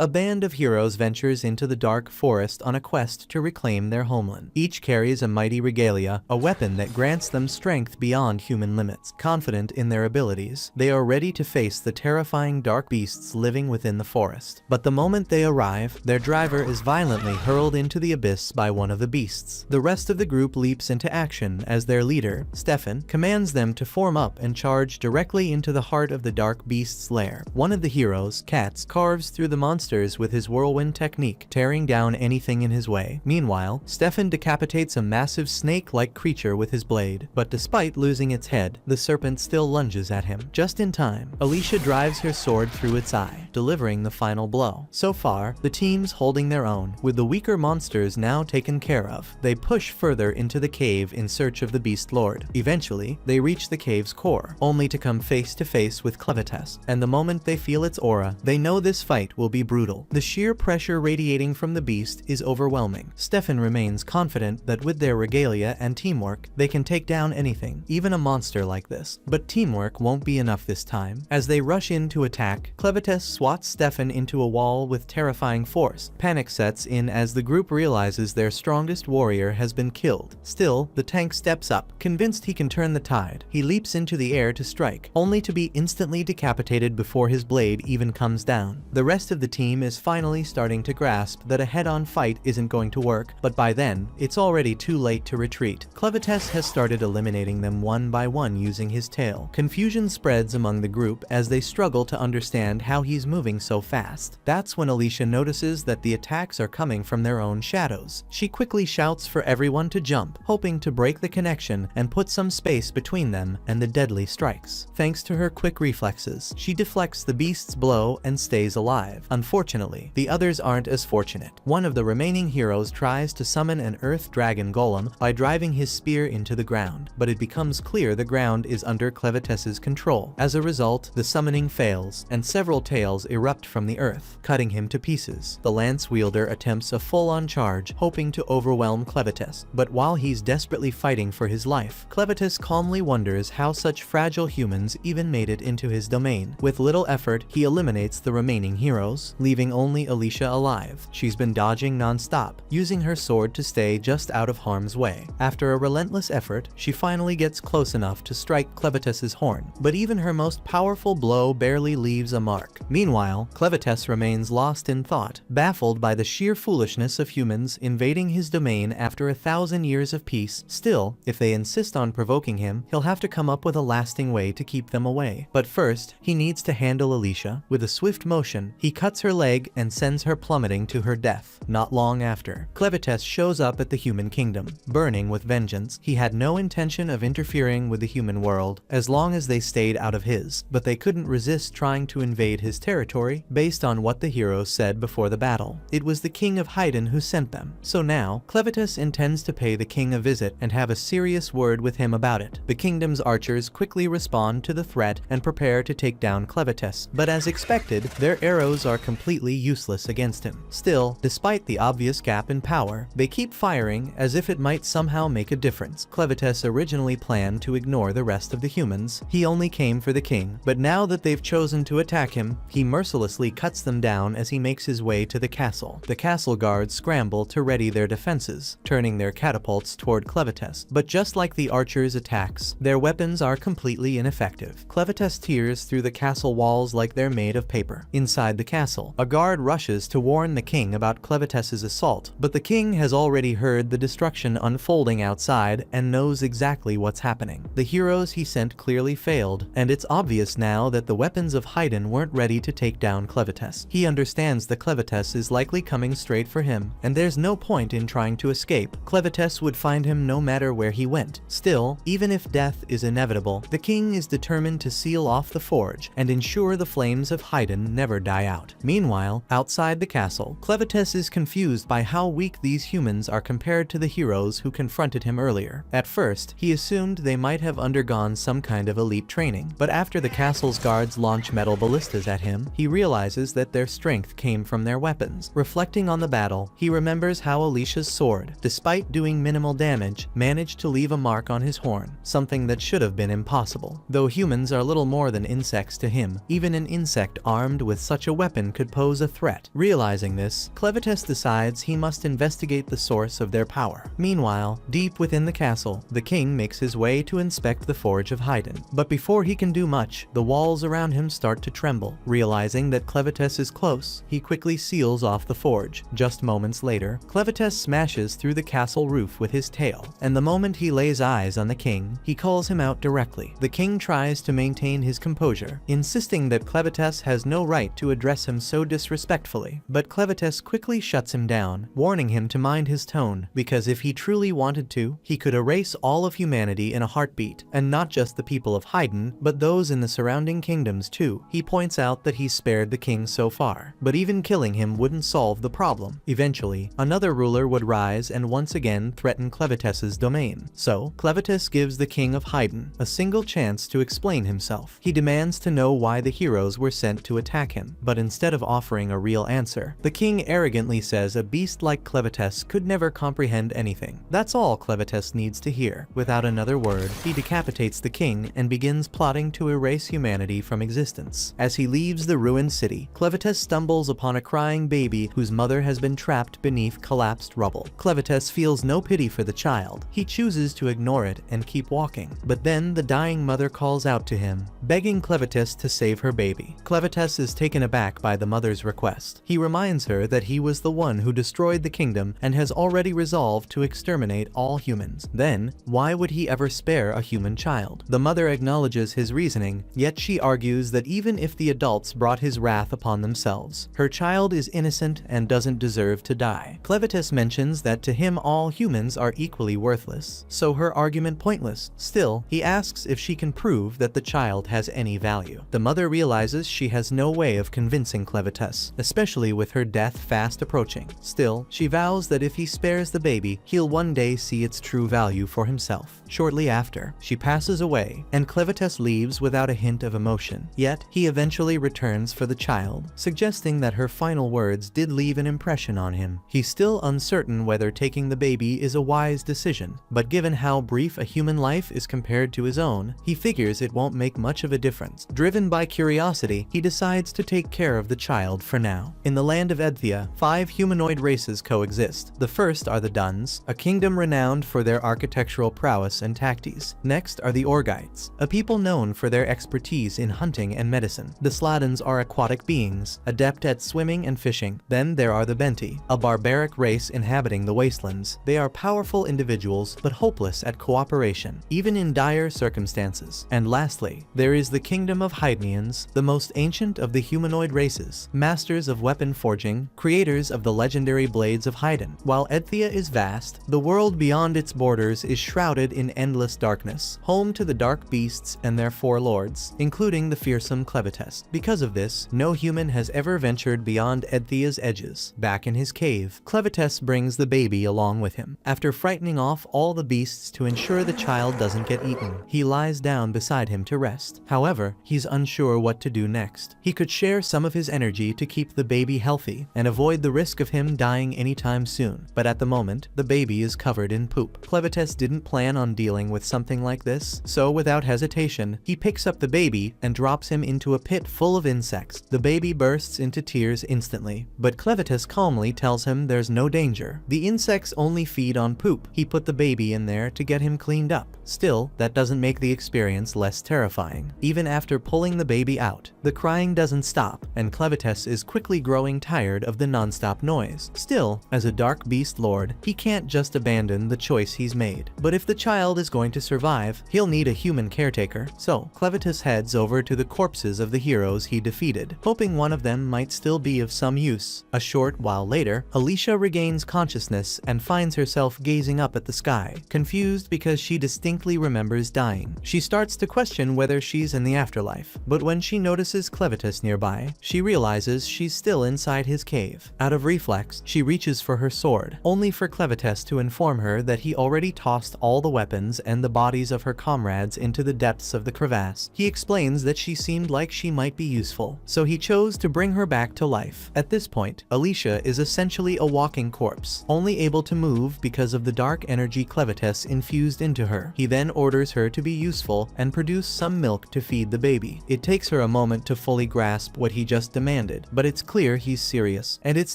A band of heroes ventures into the dark forest on a quest to reclaim their homeland. Each carries a mighty regalia, a weapon that grants them strength beyond human limits. Confident in their abilities, they are ready to face the terrifying dark beasts living within the forest. But the moment they arrive, their driver is violently hurled into the abyss by one of the beasts. The rest of the group leaps into action as their leader, Stefan, commands them to form up and charge directly into the heart of the dark beast's lair. One of the heroes, Katz, carves through the monsters with his whirlwind technique, tearing down anything in his way. Meanwhile, Stefan decapitates a massive snake-like creature with his blade, but despite losing its head, the serpent still lunges at him. Just in time, Alicia drives her sword through its eye, delivering the final blow. So far, the team's holding their own, with the weaker monsters now taken care of. They push further into the cave in search of the Beast Lord. Eventually, they reach the cave's core, only to come face to face with Clevites, and the moment they feel its aura, they know this fight will be brutal. The sheer pressure radiating from the beast is overwhelming. Stefan remains confident that with their regalia and teamwork, they can take down anything, even a monster like this. But teamwork won't be enough this time. As they rush in to attack, Clevites swats Stefan into a wall with terrifying force. Panic sets in as the group realizes their strongest warrior has been killed. Still, the tank steps up. Convinced he can turn the tide, he leaps into the air to strike, only to be instantly decapitated before his blade even comes down. The rest of the team is finally starting to grasp that a head-on fight isn't going to work, but by then, it's already too late to retreat. Clevites has started eliminating them one by one using his tail. Confusion spreads among the group as they struggle to understand how he's moving so fast. That's when Alicia notices that the attacks are coming from their own shadows. She quickly shouts for everyone to jump, hoping to break the connection and put some space between them and the deadly strikes. Thanks to her quick reflexes, she deflects the beast's blow and stays alive. Unfortunately, the others aren't as fortunate. One of the remaining heroes tries to summon an earth dragon golem by driving his spear into the ground, but it becomes clear the ground is under Clevites's control. As a result, the summoning fails, and several tails erupt from the earth, cutting him to pieces. The lance wielder attempts a full-on charge, hoping to overwhelm Clevites, but while he's desperately fighting for his life, Clevites calmly wonders how such fragile humans even made it into his domain. With little effort, he eliminates the remaining heroes, leaving only Alicia alive. She's been dodging non-stop, using her sword to stay just out of harm's way. After a relentless effort, she finally gets close enough to strike Clevites's horn, but even her most powerful blow barely leaves a mark. Meanwhile, Clevites remains lost in thought, baffled by the sheer foolishness of humans invading his domain after 1,000 years of peace. Still, if they insist on provoking him, he'll have to come up with a lasting way to keep them away. But first, he needs to handle Alicia. With a swift motion, he cuts her leg and sends her plummeting to her death. Not long after, Clevites shows up at the human kingdom, burning with vengeance. He had no intention of interfering with the human world, as long as they stayed out of his, but they couldn't resist trying to invade his territory based on what the heroes said before the battle. It was the king of Haydn who sent them. So now, Clevites intends to pay the king a visit and have a serious word with him about it. The kingdom's archers quickly respond to the threat and prepare to take down Clevites, but as expected, their arrows are completely useless against him. Still, despite the obvious gap in power, they keep firing as if it might somehow make a difference. Clevites originally planned to ignore the rest of the humans. He only came for the king, but now that they've chosen to attack him, he mercilessly cuts them down as he makes his way to the castle. The castle guards scramble to ready their defenses, turning their catapults toward Clevites, but just like the archers' attacks, their weapons are completely ineffective. Clevites tears through the castle walls like they're made of paper. Inside the castle, a guard rushes to warn the king about Clevites's assault, but the king has already heard the destruction unfolding outside and knows exactly what's happening. The heroes he sent clearly failed, and it's obvious now that the weapons of Haydn weren't ready to take down Clevites. He understands the Clevites is likely coming straight for him, and there's no point in trying to escape. Clevites would find him no matter where he went. Still, even if death is inevitable, the king is determined to seal off the forge and ensure the flames of Haydn never die out. Meanwhile, outside the castle, Clevites is confused by how weak these humans are compared to the heroes who confronted him earlier. At first, he assumed they might have undergone some kind of elite training, but after the castle's guards launch metal ballistas at him, he realizes that their strength came from their weapons. Reflecting on the battle, he remembers how Alicia's sword, despite doing minimal damage, managed to leave a mark on his horn, something that should have been impossible. Though humans are little more than insects to him, even an insect armed with such a weapon could could pose a threat. Realizing this, Clevitus decides he must investigate the source of their power. Meanwhile, deep within the castle, the king makes his way to inspect the forge of Haydn. But before he can do much, the walls around him start to tremble. Realizing that Clevitus is close, he quickly seals off the forge. Just moments later, Clevitus smashes through the castle roof with his tail, and the moment he lays eyes on the king, he calls him out directly. The king tries to maintain his composure, insisting that Clevitus has no right to address him so disrespectfully, but Clevitus quickly shuts him down, warning him to mind his tone, because if he truly wanted to, he could erase all of humanity in a heartbeat, and not just the people of Haydn, but those in the surrounding kingdoms too. He points out that he's spared the king so far, but even killing him wouldn't solve the problem. Eventually, another ruler would rise and once again threaten Clevitus's domain. So, Clevitus gives the king of Haydn a single chance to explain himself. He demands to know why the heroes were sent to attack him, but instead of offering a real answer, the king arrogantly says a beast like Clevitus could never comprehend anything. That's all Clevitus needs to hear. Without another word, he decapitates the king and begins plotting to erase humanity from existence. As he leaves the ruined city, Clevitus stumbles upon a crying baby whose mother has been trapped beneath collapsed rubble. Clevitus feels no pity for the child. He chooses to ignore it and keep walking. But then the dying mother calls out to him, begging Clevitus to save her baby. Clevitus is taken aback by the mother's request. He reminds her that he was the one who destroyed the kingdom and has already resolved to exterminate all humans. Then, why would he ever spare a human child? The mother acknowledges his reasoning, yet she argues that even if the adults brought his wrath upon themselves, her child is innocent and doesn't deserve to die. Clevitus mentions that to him all humans are equally worthless, so her argument pointless. Still, he asks if she can prove that the child has any value. The mother realizes she has no way of convincing Clevitus, especially with her death fast approaching. Still, she vows that if he spares the baby, he'll one day see its true value for himself. Shortly after, she passes away, and Clevitus leaves without a hint of emotion. Yet, he eventually returns for the child, suggesting that her final words did leave an impression on him. He's still uncertain whether taking the baby is a wise decision, but given how brief a human life is compared to his own, he figures it won't make much of a difference. Driven by curiosity, he decides to take care of the child for now. In the land of Edthia, 5 humanoid races coexist. The first are the Duns, a kingdom renowned for their architectural prowess and tactics. Next are the Orgites, a people known for their expertise in hunting and medicine. The Sladens are aquatic beings, adept at swimming and fishing. Then there are the Benti, a barbaric race inhabiting the wastelands. They are powerful individuals, but hopeless at cooperation, even in dire circumstances. And lastly, there is the kingdom of Haydnians, the most ancient of the humanoid races, masters of weapon forging, creators of the legendary blades of Haydn. While Edthia is vast, the world beyond its borders is shrouded in endless darkness, home to the dark beasts and their 4 lords, including the fearsome Clevitus. Because of this, no human has ever ventured beyond Edthia's edges. Back in his cave, Clevitus brings the baby along with him. After frightening off all the beasts to ensure the child doesn't get eaten, he lies down beside him to rest. However, he's unsure what to do next. He could share some of his energy to keep the baby healthy and avoid the risk of him dying anytime soon. But at the moment, the baby is covered in poop. Clevitus didn't plan on dealing with something like this, so without hesitation, he picks up the baby and drops him into a pit full of insects. The baby bursts into tears instantly, but Clevitus calmly tells him there's no danger. The insects only feed on poop. He put the baby in there to get him cleaned up. Still, that doesn't make the experience less terrifying. Even after pulling the baby out, the crying doesn't stop, and Clevitus is quickly growing tired of the non-stop noise. Still, as a dark beast lord, he can't just abandon the choice he's made. But if the child is going to survive, he'll need a human caretaker. So, Clevitus heads over to the corpses of the heroes he defeated, hoping one of them might still be of some use. A short while later, Alicia regains consciousness and finds herself gazing up at the sky, confused because she distinctly remembers dying. She starts to question whether she's in the afterlife, but when she notices Clevitus nearby, she realizes she's still inside his cave. Out of reflex, she reaches for her sword, only for Clevitus to inform her that he already tossed all the weapons and the bodies of her comrades into the depths of the crevasse. He explains that she seemed like she might be useful, so he chose to bring her back to life. At this point, Alicia is essentially a walking corpse, only able to move because of the dark energy Clevitus infused into her. He then orders her to be useful and produce some milk to feed the baby. It takes her a moment to fully grasp what he just demanded. demanded, but it's clear he's serious, and it's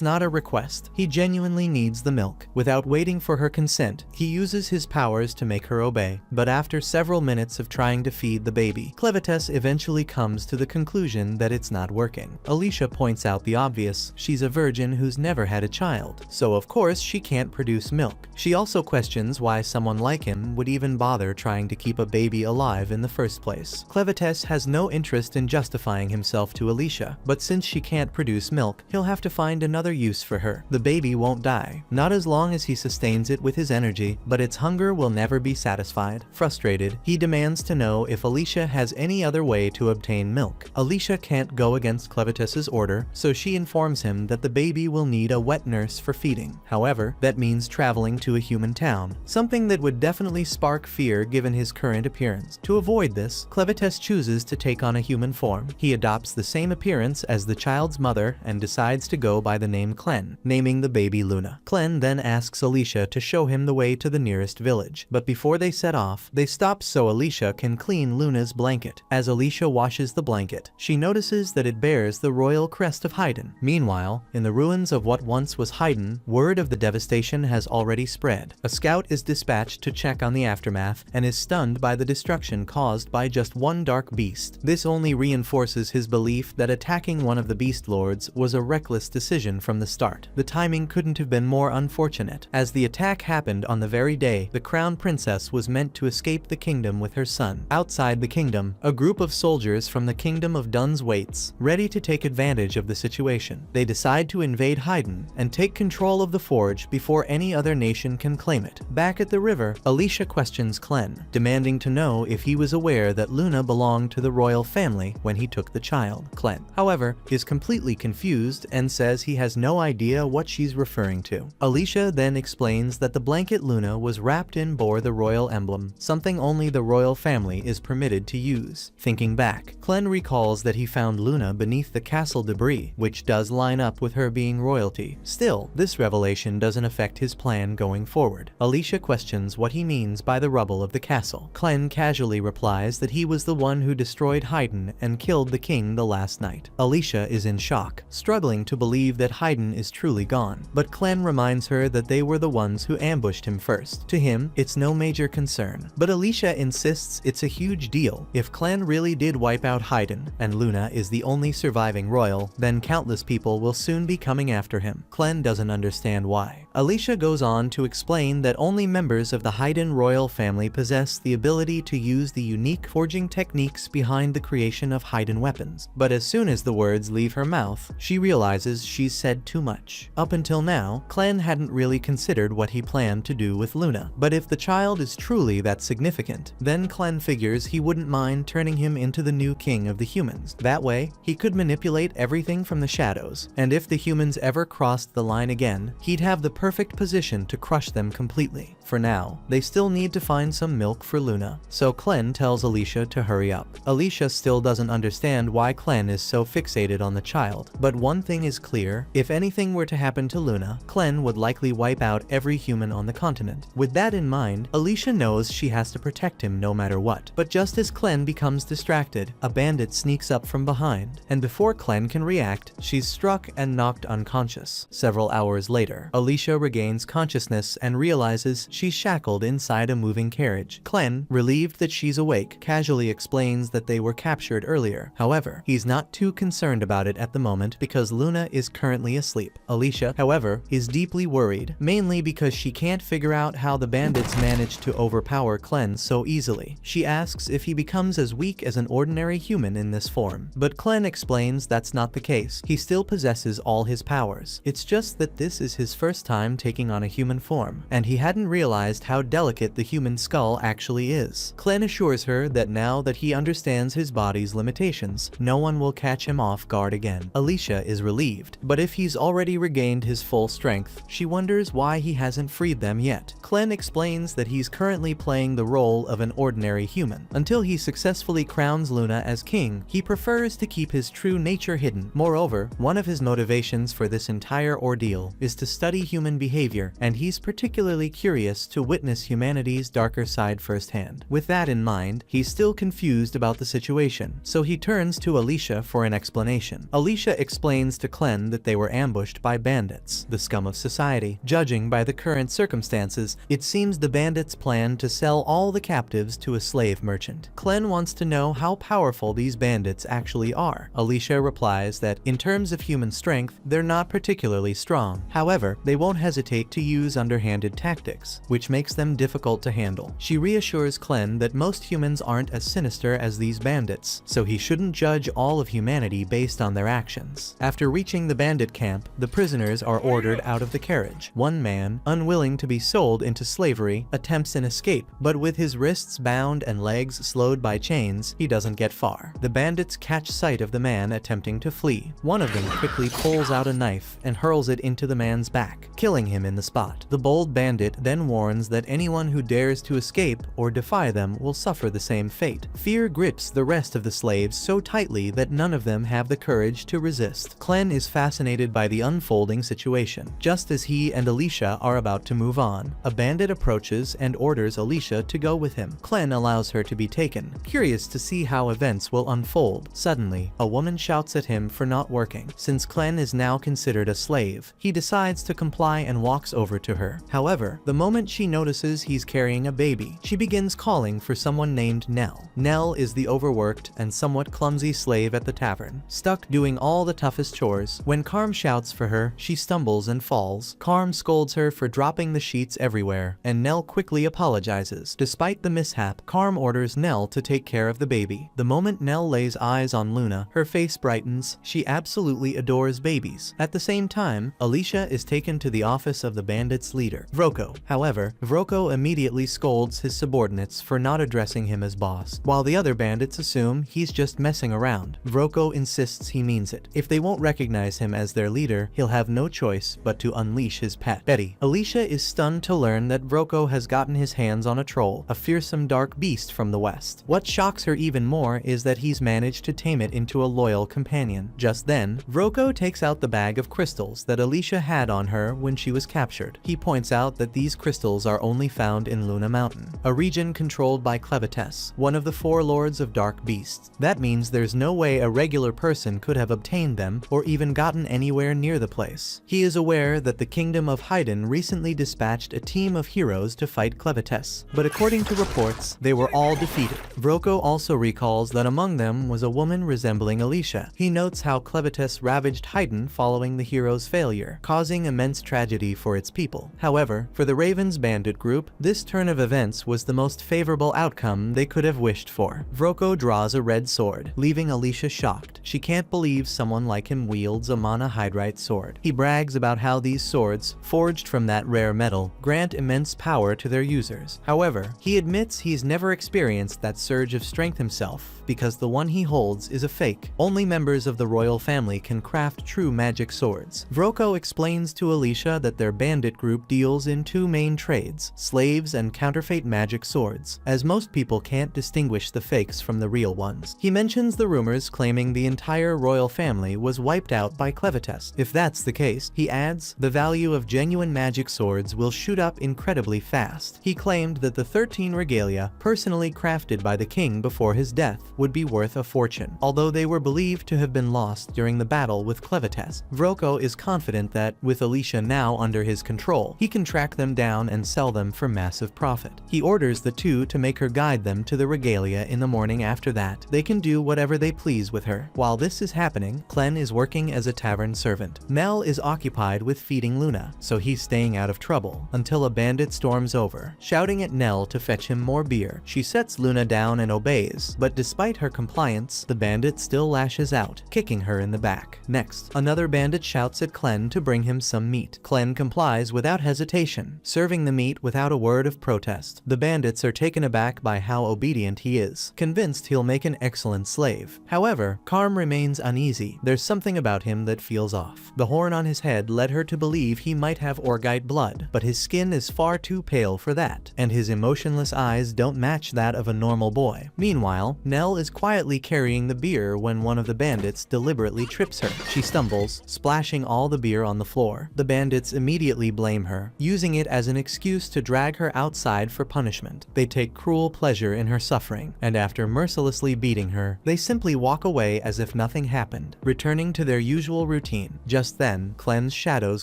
not a request. He genuinely needs the milk. Without waiting for her consent, he uses his powers to make her obey. But after several minutes of trying to feed the baby, Clevites eventually comes to the conclusion that it's not working. Alicia points out the obvious: she's a virgin who's never had a child, so of course she can't produce milk. She also questions why someone like him would even bother trying to keep a baby alive in the first place. Clevites has no interest in justifying himself to Alicia, but since she can't produce milk, he'll have to find another use for her. The baby won't die, not as long as he sustains it with his energy, but its hunger will never be satisfied. Frustrated, he demands to know if Alicia has any other way to obtain milk. Alicia can't go against Clevites' order, so she informs him that the baby will need a wet nurse for feeding. However, that means traveling to a human town, something that would definitely spark fear given his current appearance. To avoid this, Clevites chooses to take on a human form. He adopts the same appearance as the child's mother and decides to go by the name Clen, naming the baby Luna. Clen then asks Alicia to show him the way to the nearest village, but before they set off, they stop so Alicia can clean Luna's blanket. As Alicia washes the blanket, she notices that it bears the royal crest of Haydn. Meanwhile, in the ruins of what once was Haydn, word of the devastation has already spread. A scout is dispatched to check on the aftermath and is stunned by the destruction caused by just one dark beast. This only reinforces his belief that attacking one of the beast lords was a reckless decision from the start. The timing couldn't have been more unfortunate, as the attack happened on the very day the crown princess was meant to escape the kingdom with her son. Outside the kingdom, a group of soldiers from the kingdom of Duns waits, ready to take advantage of the situation. They decide to invade Haydn and take control of the forge before any other nation can claim it. Back at the river, Alicia questions Clen, demanding to know if he was aware that Luna belonged to the royal family when he took the child. Clen, however, is completely confused and says he has no idea what she's referring to. Alicia then explains that the blanket Luna was wrapped in bore the royal emblem, something only the royal family is permitted to use. Thinking back, Clen recalls that he found Luna beneath the castle debris, which does line up with her being royalty. Still, this revelation doesn't affect his plan going forward. Alicia questions what he means by the rubble of the castle. Clen casually replies that he was the one who destroyed Haydn and killed the king the last night. Alicia is in shock, struggling to believe that Haydn is truly gone, but Clen reminds her that they were the ones who ambushed him first. To him, it's no major concern, but Alicia insists it's a huge deal. If Clen really did wipe out Haydn, and Luna is the only surviving royal, then countless people will soon be coming after him. Clen doesn't understand why. Alicia goes on to explain that only members of the Haydn royal family possess the ability to use the unique forging techniques behind the creation of Haydn weapons. But as soon as the words leave her mouth, she realizes she's said too much. Up until now, Clen hadn't really considered what he planned to do with Luna. But if the child is truly that significant, then Clen figures he wouldn't mind turning him into the new king of the humans. That way, he could manipulate everything from the shadows, and if the humans ever crossed the line again, he'd have the perfect position to crush them completely. For now, they still need to find some milk for Luna, so Clen tells Alicia to hurry up. Alicia still doesn't understand why Clen is so fixated on the child, but one thing is clear: if anything were to happen to Luna, Clen would likely wipe out every human on the continent. With that in mind, Alicia knows she has to protect him no matter what. But just as Clen becomes distracted, a bandit sneaks up from behind, and before Clen can react, she's struck and knocked unconscious. Several hours later, Alicia regains consciousness and realizes she's shackled inside a moving carriage. Clen, relieved that she's awake, casually explains that they were captured earlier. However, he's not too concerned about it at the moment because Luna is currently asleep. Alicia, however, is deeply worried, mainly because she can't figure out how the bandits managed to overpower Clen so easily. She asks if he becomes as weak as an ordinary human in this form, but Clen explains that's not the case. He still possesses all his powers. It's just that this is his first time taking on a human form, and he hadn't realized how delicate the human skull actually is. Clen assures her that now that he understands his body's limitations, no one will catch him off guard again. Alicia is relieved, but if he's already regained his full strength, she wonders why he hasn't freed them yet. Clen explains that he's currently playing the role of an ordinary human. Until he successfully crowns Luna as king, he prefers to keep his true nature hidden. Moreover, one of his motivations for this entire ordeal is to study human behavior, and he's particularly curious curious to witness humanity's darker side firsthand. With that in mind, he's still confused about the situation, so he turns to Alicia for an explanation. Alicia explains to Clem that they were ambushed by bandits, the scum of society. Judging by the current circumstances, it seems the bandits plan to sell all the captives to a slave merchant. Clem wants to know how powerful these bandits actually are. Alicia replies that, in terms of human strength, they're not particularly strong. However, they won't hesitate to use underhanded tactics, which makes them difficult to handle. She reassures Clem that most humans aren't as sinister as these bandits, so he shouldn't judge all of humanity based on their actions. After reaching the bandit camp, the prisoners are ordered out of the carriage. One man, unwilling to be sold into slavery, attempts an escape, but with his wrists bound and legs slowed by chains, he doesn't get far. The bandits catch sight of the man attempting to flee. One of them quickly pulls out a knife and hurls it into the man's back, killing him in the spot. The bold bandit then warns that anyone who dares to escape or defy them will suffer the same fate. Fear grips the rest of the slaves so tightly that none of them have the courage to resist. Clem is fascinated by the unfolding situation. Just as he and Alicia are about to move on, a bandit approaches and orders Alicia to go with him. Clem allows her to be taken, curious to see how events will unfold. Suddenly, a woman shouts at him for not working. Since Clem is now considered a slave, he decides to comply and walks over to her. However, the moment she notices he's carrying a baby, she begins calling for someone named Nell. Nell is the overworked and somewhat clumsy slave at the tavern, stuck doing all the toughest chores. When Carm shouts for her, she stumbles and falls. Carm scolds her for dropping the sheets everywhere, and Nell quickly apologizes. Despite the mishap, Carm orders Nell to take care of the baby. The moment Nell lays eyes on Luna, her face brightens. She absolutely adores babies. At the same time, Alicia is taken to the office of the bandits' leader, Vroko. However, Vroko immediately scolds his subordinates for not addressing him as boss. While the other bandits assume he's just messing around, Vroko insists he means it. If they won't recognize him as their leader, he'll have no choice but to unleash his pet, Betty. Alicia is stunned to learn that Vroko has gotten his hands on a troll, a fearsome dark beast from the west. What shocks her even more is that he's managed to tame it into a loyal companion. Just then, Vroko takes out the bag of crystals that Alicia had on her when she was captured. He points out that these crystals are only found in Luna Mountain, a region controlled by Clevites, one of the four lords of dark beasts. That means there's no way a regular person could have obtained them or even gotten anywhere near the place. He is aware that the Kingdom of Haydn recently dispatched a team of heroes to fight Clevites, but according to reports, they were all defeated. Vroko also recalls that among them was a woman resembling Alicia. He notes how Clevites ravaged Haydn following the hero's failure, causing immense tragedy for its people. However, for the Ravens bandit group, this turn of events was the most favorable outcome they could have wished for. Vroko draws a red sword, leaving Alicia shocked. She can't believe someone like him wields a monohydrite sword. He brags about how these swords, forged from that rare metal, grant immense power to their users. However, he admits he's never experienced that surge of strength himself, because the one he holds is a fake. Only members of the royal family can craft true magic swords. Vroko explains to Alicia that their bandit group deals in two main trades, slaves and counterfeit magic swords, as most people can't distinguish the fakes from the real ones. He mentions the rumors claiming the entire royal family was wiped out by Clevites. If that's the case, he adds, the value of genuine magic swords will shoot up incredibly fast. He claimed that the 13 regalia, personally crafted by the king before his death, would be worth a fortune, although they were believed to have been lost during the battle with Clevites. Vroko is confident that, with Alicia now under his control, he can track them down and sell them for massive profit. He orders the two to make her guide them to the regalia in the morning after that. They can do whatever they please with her. While this is happening, Clem is working as a tavern servant. Nell is occupied with feeding Luna, so he's staying out of trouble, until a bandit storms over, shouting at Nell to fetch him more beer. She sets Luna down and obeys, but despite her compliance, the bandit still lashes out, kicking her in the back. Next, another bandit shouts at Clem to bring him some meat. Clem complies without hesitation, serving the meat without a word of protest. The bandits are taken aback by how obedient he is, convinced he'll make an excellent slave. However, Carm remains uneasy. There's something about him that feels off. The horn on his head led her to believe he might have Orgite blood, but his skin is far too pale for that, and his emotionless eyes don't match that of a normal boy. Meanwhile, Nell is quietly carrying the beer when one of the bandits deliberately trips her. She stumbles, splashing all the beer on the floor. The bandits immediately blame her, using it as an excuse to drag her outside for punishment. They take cruel pleasure in her suffering, and after mercilessly beating her, they simply walk away as if nothing happened, returning to their usual routine. Just then, Clen's shadows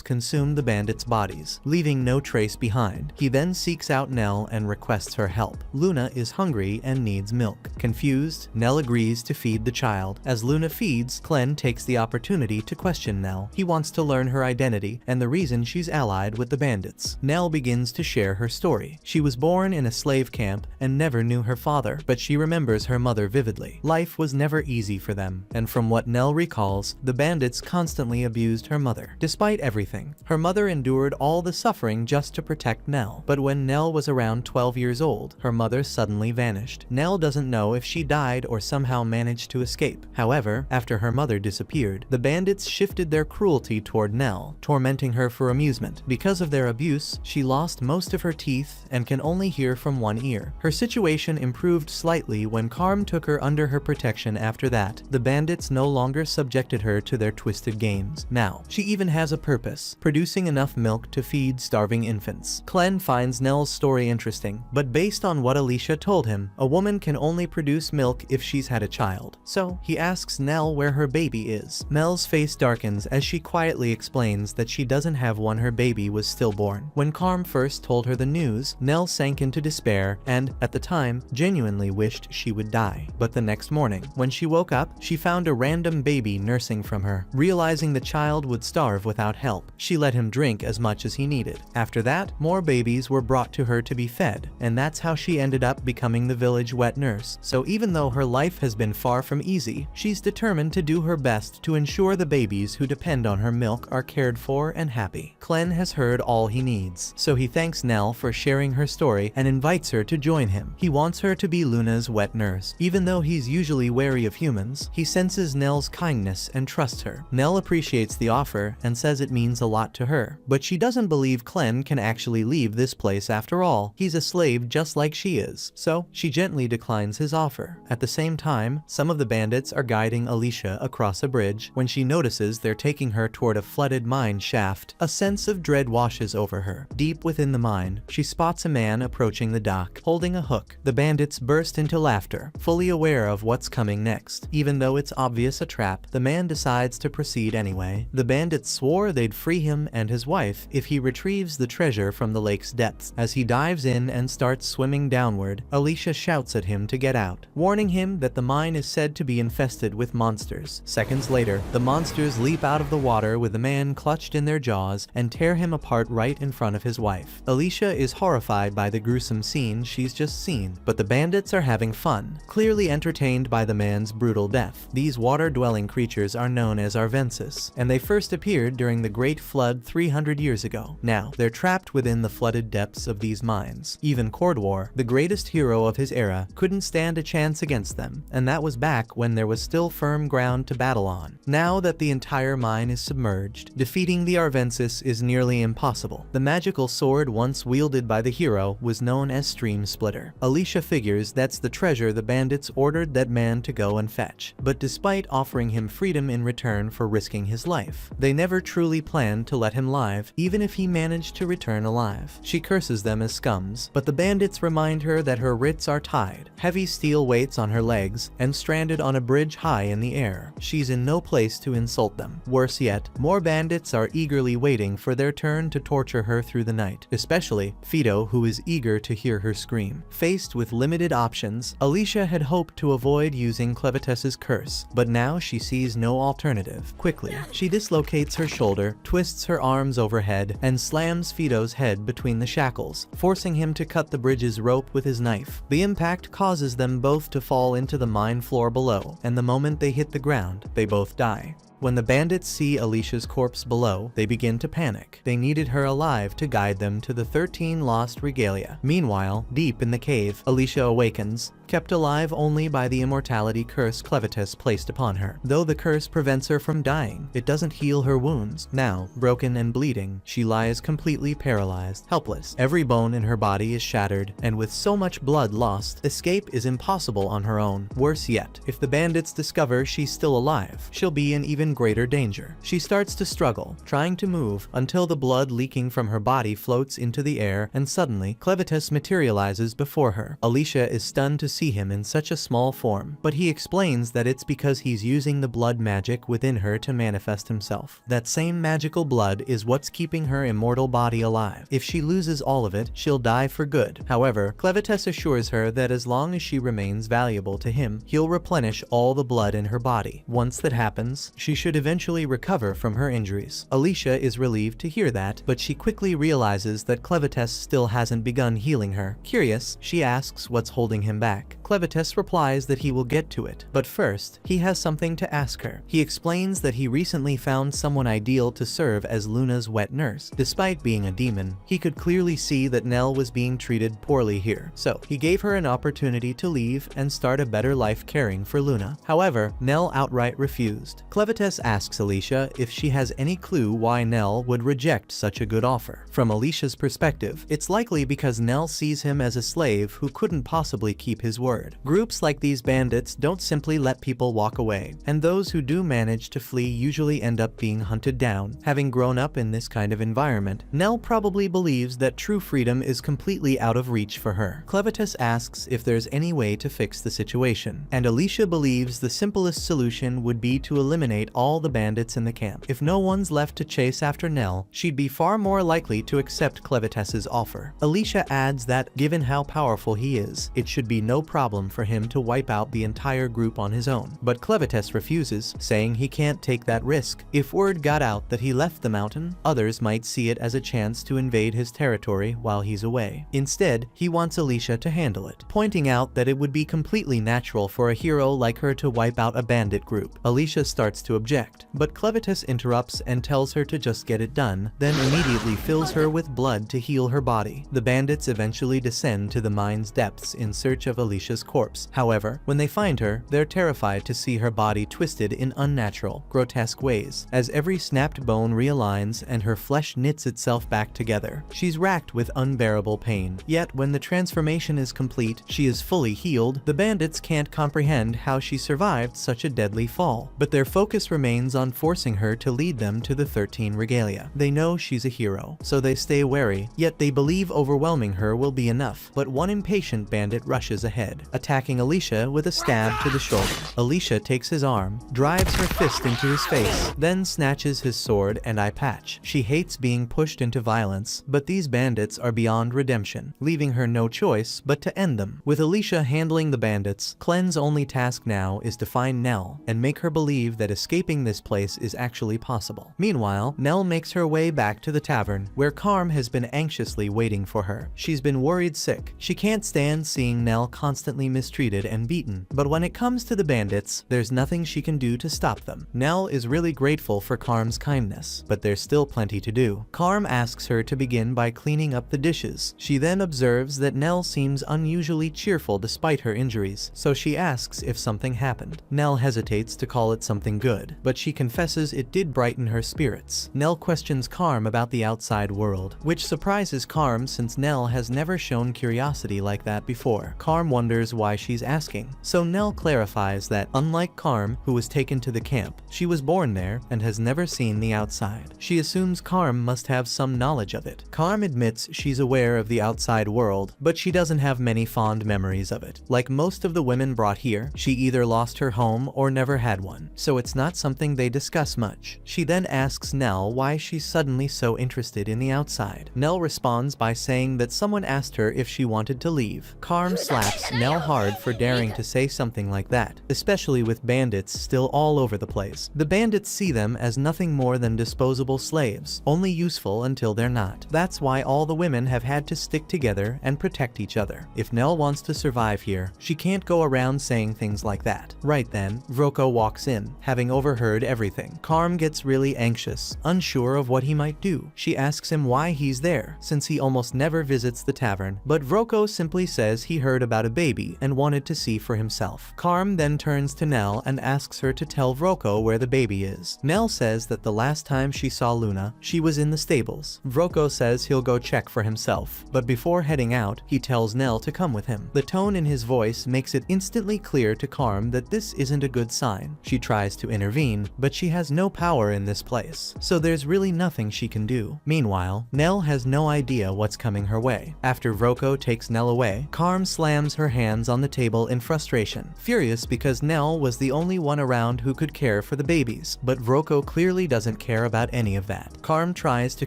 consume the bandits' bodies, leaving no trace behind. He then seeks out Nell and requests her help. Luna is hungry and needs milk. Confused, Nell agrees to feed the child. As Luna feeds, Clen takes the opportunity to question Nell. He wants to learn her identity and the reason she's allied with the bandits. Nell begins to share her story. She was born in a slave camp and never knew her father, but she remembers her mother vividly. Life was never easy for them, and from what Nell recalls, the bandits constantly abused her mother. Despite everything, her mother endured all the suffering just to protect Nell. But when Nell was around 12 years old, her mother suddenly vanished. Nell doesn't know if she died or somehow managed to escape. However, after her mother disappeared, the bandits shifted their cruelty toward Nell, tormenting her for amusement. Because of their abuse, she lost most of her teeth and can only hear from one ear. Her situation improved slightly when Carm took her under her protection. After that, the bandits no longer subjected her to their twisted games. Now, she even has a purpose, producing enough milk to feed starving infants. Clen finds Nell's story interesting, but based on what Alicia told him, a woman can only produce milk if she's had a child. So, he asks Nell where her baby is. Nell's face darkens as she quietly explains that she doesn't have one, her baby was stillborn. When Carm first told her the news, Nell sank into despair and, at the time, genuinely wished she would die. But the next morning, when she woke up, she found a random baby nursing from her. Realizing the child would starve without help, she let him drink as much as he needed. After that, more babies were brought to her to be fed, and that's how she ended up becoming the village wet nurse. So even though her life has been far from easy, she's determined to do her best to ensure the babies who depend on her milk are cared for and happy. Clen has heard all he needs, so he thanks Nell for sharing her story and invites her to join him. He wants her to be Luna's wet nurse. Even though he's usually wary of humans, he senses Nell's kindness and trusts her. Nell appreciates the offer and says it means a lot to her, but she doesn't believe Clen can actually leave this place after all. He's a slave just like she is, so she gently declines his offer. At the same time, some of the bandits are guiding Alicia across a bridge. When she notices they're taking her toward a flooded mine shaft, a sense of dread washes over her. Deep within the mine, she spots a man approaching the dock, holding a hook. The bandits burst into laughter, fully aware of what's coming next. Even though it's obvious a trap, the man decides to proceed anyway. The bandits swore they'd free him and his wife if he retrieves the treasure from the lake's depths. As he dives in and starts swimming downward, Alicia shouts at him to get out, warning him that the mine is said to be infested with monsters. Seconds later, the monsters leap out of the water with the man clutched in their jaws and tear him apart right in front of his wife. Alicia is horrified by the gruesome scene she's just seen, but the bandits are having fun, clearly entertained by the man's brutal death. These water-dwelling creatures are known as Arvensis, and they first appeared during the Great Flood 300 years ago. Now, they're trapped within the flooded depths of these mines. Even Cordwar, the greatest hero of his era, couldn't stand a chance against them, and that was back when there was still firm ground to battle on. Now that the entire mine is submerged, defeating the Arvensis is nearly impossible. The magical sword once wielded by the hero was known as Stream Splitter. Alicia figures that's the treasure the bandits ordered that man to go and fetch, but despite offering him freedom in return for risking his life, they never truly planned to let him live, even if he managed to return alive. She curses them as scums, but the bandits remind her that her wrists are tied, heavy steel weights on her legs, and stranded on a bridge high in the air. She's in no place to insult them. Worse yet, more bandits are eagerly waiting for their turn to torture her through the night, especially Fido, who is eager to hear her scream. Faced with limited options, Alicia had hoped to avoid using Clevetes's curse, but now she sees no alternative. Quickly, she dislocates her shoulder, twists her arms overhead, and slams Fido's head between the shackles, forcing him to cut the bridge's rope with his knife. The impact causes them both to fall into the mine floor below, and the moment they hit the ground, they both die. When the bandits see Alicia's corpse below, they begin to panic. They needed her alive to guide them to the 13 lost regalia. Meanwhile, deep in the cave, Alicia awakens, kept alive only by the immortality curse Clevetes placed upon her. Though the curse prevents her from dying, it doesn't heal her wounds. Now, broken and bleeding, she lies completely paralyzed, helpless. Every bone in her body is shattered, and with so much blood lost, escape is impossible on her own. Worse yet, if the bandits discover she's still alive, she'll be in even in greater danger. She starts to struggle, trying to move, until the blood leaking from her body floats into the air, and suddenly, Clevitus materializes before her. Alicia is stunned to see him in such a small form, but he explains that it's because he's using the blood magic within her to manifest himself. That same magical blood is what's keeping her immortal body alive. If she loses all of it, she'll die for good. However, Clevitus assures her that as long as she remains valuable to him, he'll replenish all the blood in her body. Once that happens, she should eventually recover from her injuries. Alicia is relieved to hear that, but she quickly realizes that Clevitus still hasn't begun healing her. Curious, she asks what's holding him back. Clevitus replies that he will get to it, but first, he has something to ask her. He explains that he recently found someone ideal to serve as Luna's wet nurse. Despite being a demon, he could clearly see that Nell was being treated poorly here, so he gave her an opportunity to leave and start a better life caring for Luna. However, Nell outright refused. Clevitus asks Alicia if she has any clue why Nell would reject such a good offer. From Alicia's perspective, it's likely because Nell sees him as a slave who couldn't possibly keep his word. Groups like these bandits don't simply let people walk away, and those who do manage to flee usually end up being hunted down. Having grown up in this kind of environment, Nell probably believes that true freedom is completely out of reach for her. Clevitus asks if there's any way to fix the situation, and Alicia believes the simplest solution would be to eliminate all the bandits in the camp. If no one's left to chase after Nell, she'd be far more likely to accept Clevitus's offer. Alicia adds that, given how powerful he is, it should be no problem for him to wipe out the entire group on his own. But Clevitus refuses, saying he can't take that risk. If word got out that he left the mountain, others might see it as a chance to invade his territory while he's away. Instead, he wants Alicia to handle it, pointing out that it would be completely natural for a hero like her to wipe out a bandit group. Alicia starts to object, but Clevitus interrupts and tells her to just get it done, then immediately fills her with blood to heal her body. The bandits eventually descend to the mine's depths in search of Alicia's corpse. However, when they find her, they're terrified to see her body twisted in unnatural, grotesque ways. As every snapped bone realigns and her flesh knits itself back together, she's racked with unbearable pain. Yet, when the transformation is complete, she is fully healed. The bandits can't comprehend how she survived such a deadly fall, but their focus remains on forcing her to lead them to the 13 regalia. They know she's a hero, so they stay wary, yet they believe overwhelming her will be enough. But one impatient bandit rushes ahead, attacking Alicia with a stab to the shoulder. Alicia takes his arm, drives her fist into his face, then snatches his sword and eye patch. She hates being pushed into violence, but these bandits are beyond redemption, leaving her no choice but to end them. With Alicia handling the bandits, Clen's only task now is to find Nell and make her believe that escaping this place is actually possible. Meanwhile, Nell makes her way back to the tavern, where Carm has been anxiously waiting for her. She's been worried sick. She can't stand seeing Nell constantly mistreated and beaten, but when it comes to the bandits, there's nothing she can do to stop them. Nell is really grateful for Carm's kindness, but there's still plenty to do. Carm asks her to begin by cleaning up the dishes. She then observes that Nell seems unusually cheerful despite her injuries, so she asks if something happened. Nell hesitates to call it something good, but she confesses it did brighten her spirits. Nell questions Carm about the outside world, which surprises Carm since Nell has never shown curiosity like that before. Carm wonders why she's asking, so Nell clarifies that, unlike Carm, who was taken to the camp, she was born there and has never seen the outside. She assumes Carm must have some knowledge of it. Carm admits she's aware of the outside world, but she doesn't have many fond memories of it. Like most of the women brought here, she either lost her home or never had one, so it's not something they discuss much. She then asks Nell why she's suddenly so interested in the outside. Nell responds by saying that someone asked her if she wanted to leave. Carm slaps Nell hard for daring to say something like that, especially with bandits still all over the place. The bandits see them as nothing more than disposable slaves, only useful until they're not. That's why all the women have had to stick together and protect each other. If Nell wants to survive here, she can't go around saying things like that. Right then, Vroko walks in, having overheard everything. Carm gets really anxious, unsure of what he might do. She asks him why he's there, since he almost never visits the tavern, but Vroko simply says he heard about a baby and wanted to see for himself. Carm then turns to Nell and asks her to tell Vroko where the baby is. Nell says that the last time she saw Luna, she was in the stables. Vroko says he'll go check for himself, but before heading out, he tells Nell to come with him. The tone in his voice makes it instantly clear to Carm that this isn't a good sign. She tries to intervene, intervene, but she has no power in this place, so there's really nothing she can do. Meanwhile, Nell has no idea what's coming her way. After Vroko takes Nell away, Carm slams her hands on the table in frustration, furious because Nell was the only one around who could care for the babies, but Vroko clearly doesn't care about any of that. Carm tries to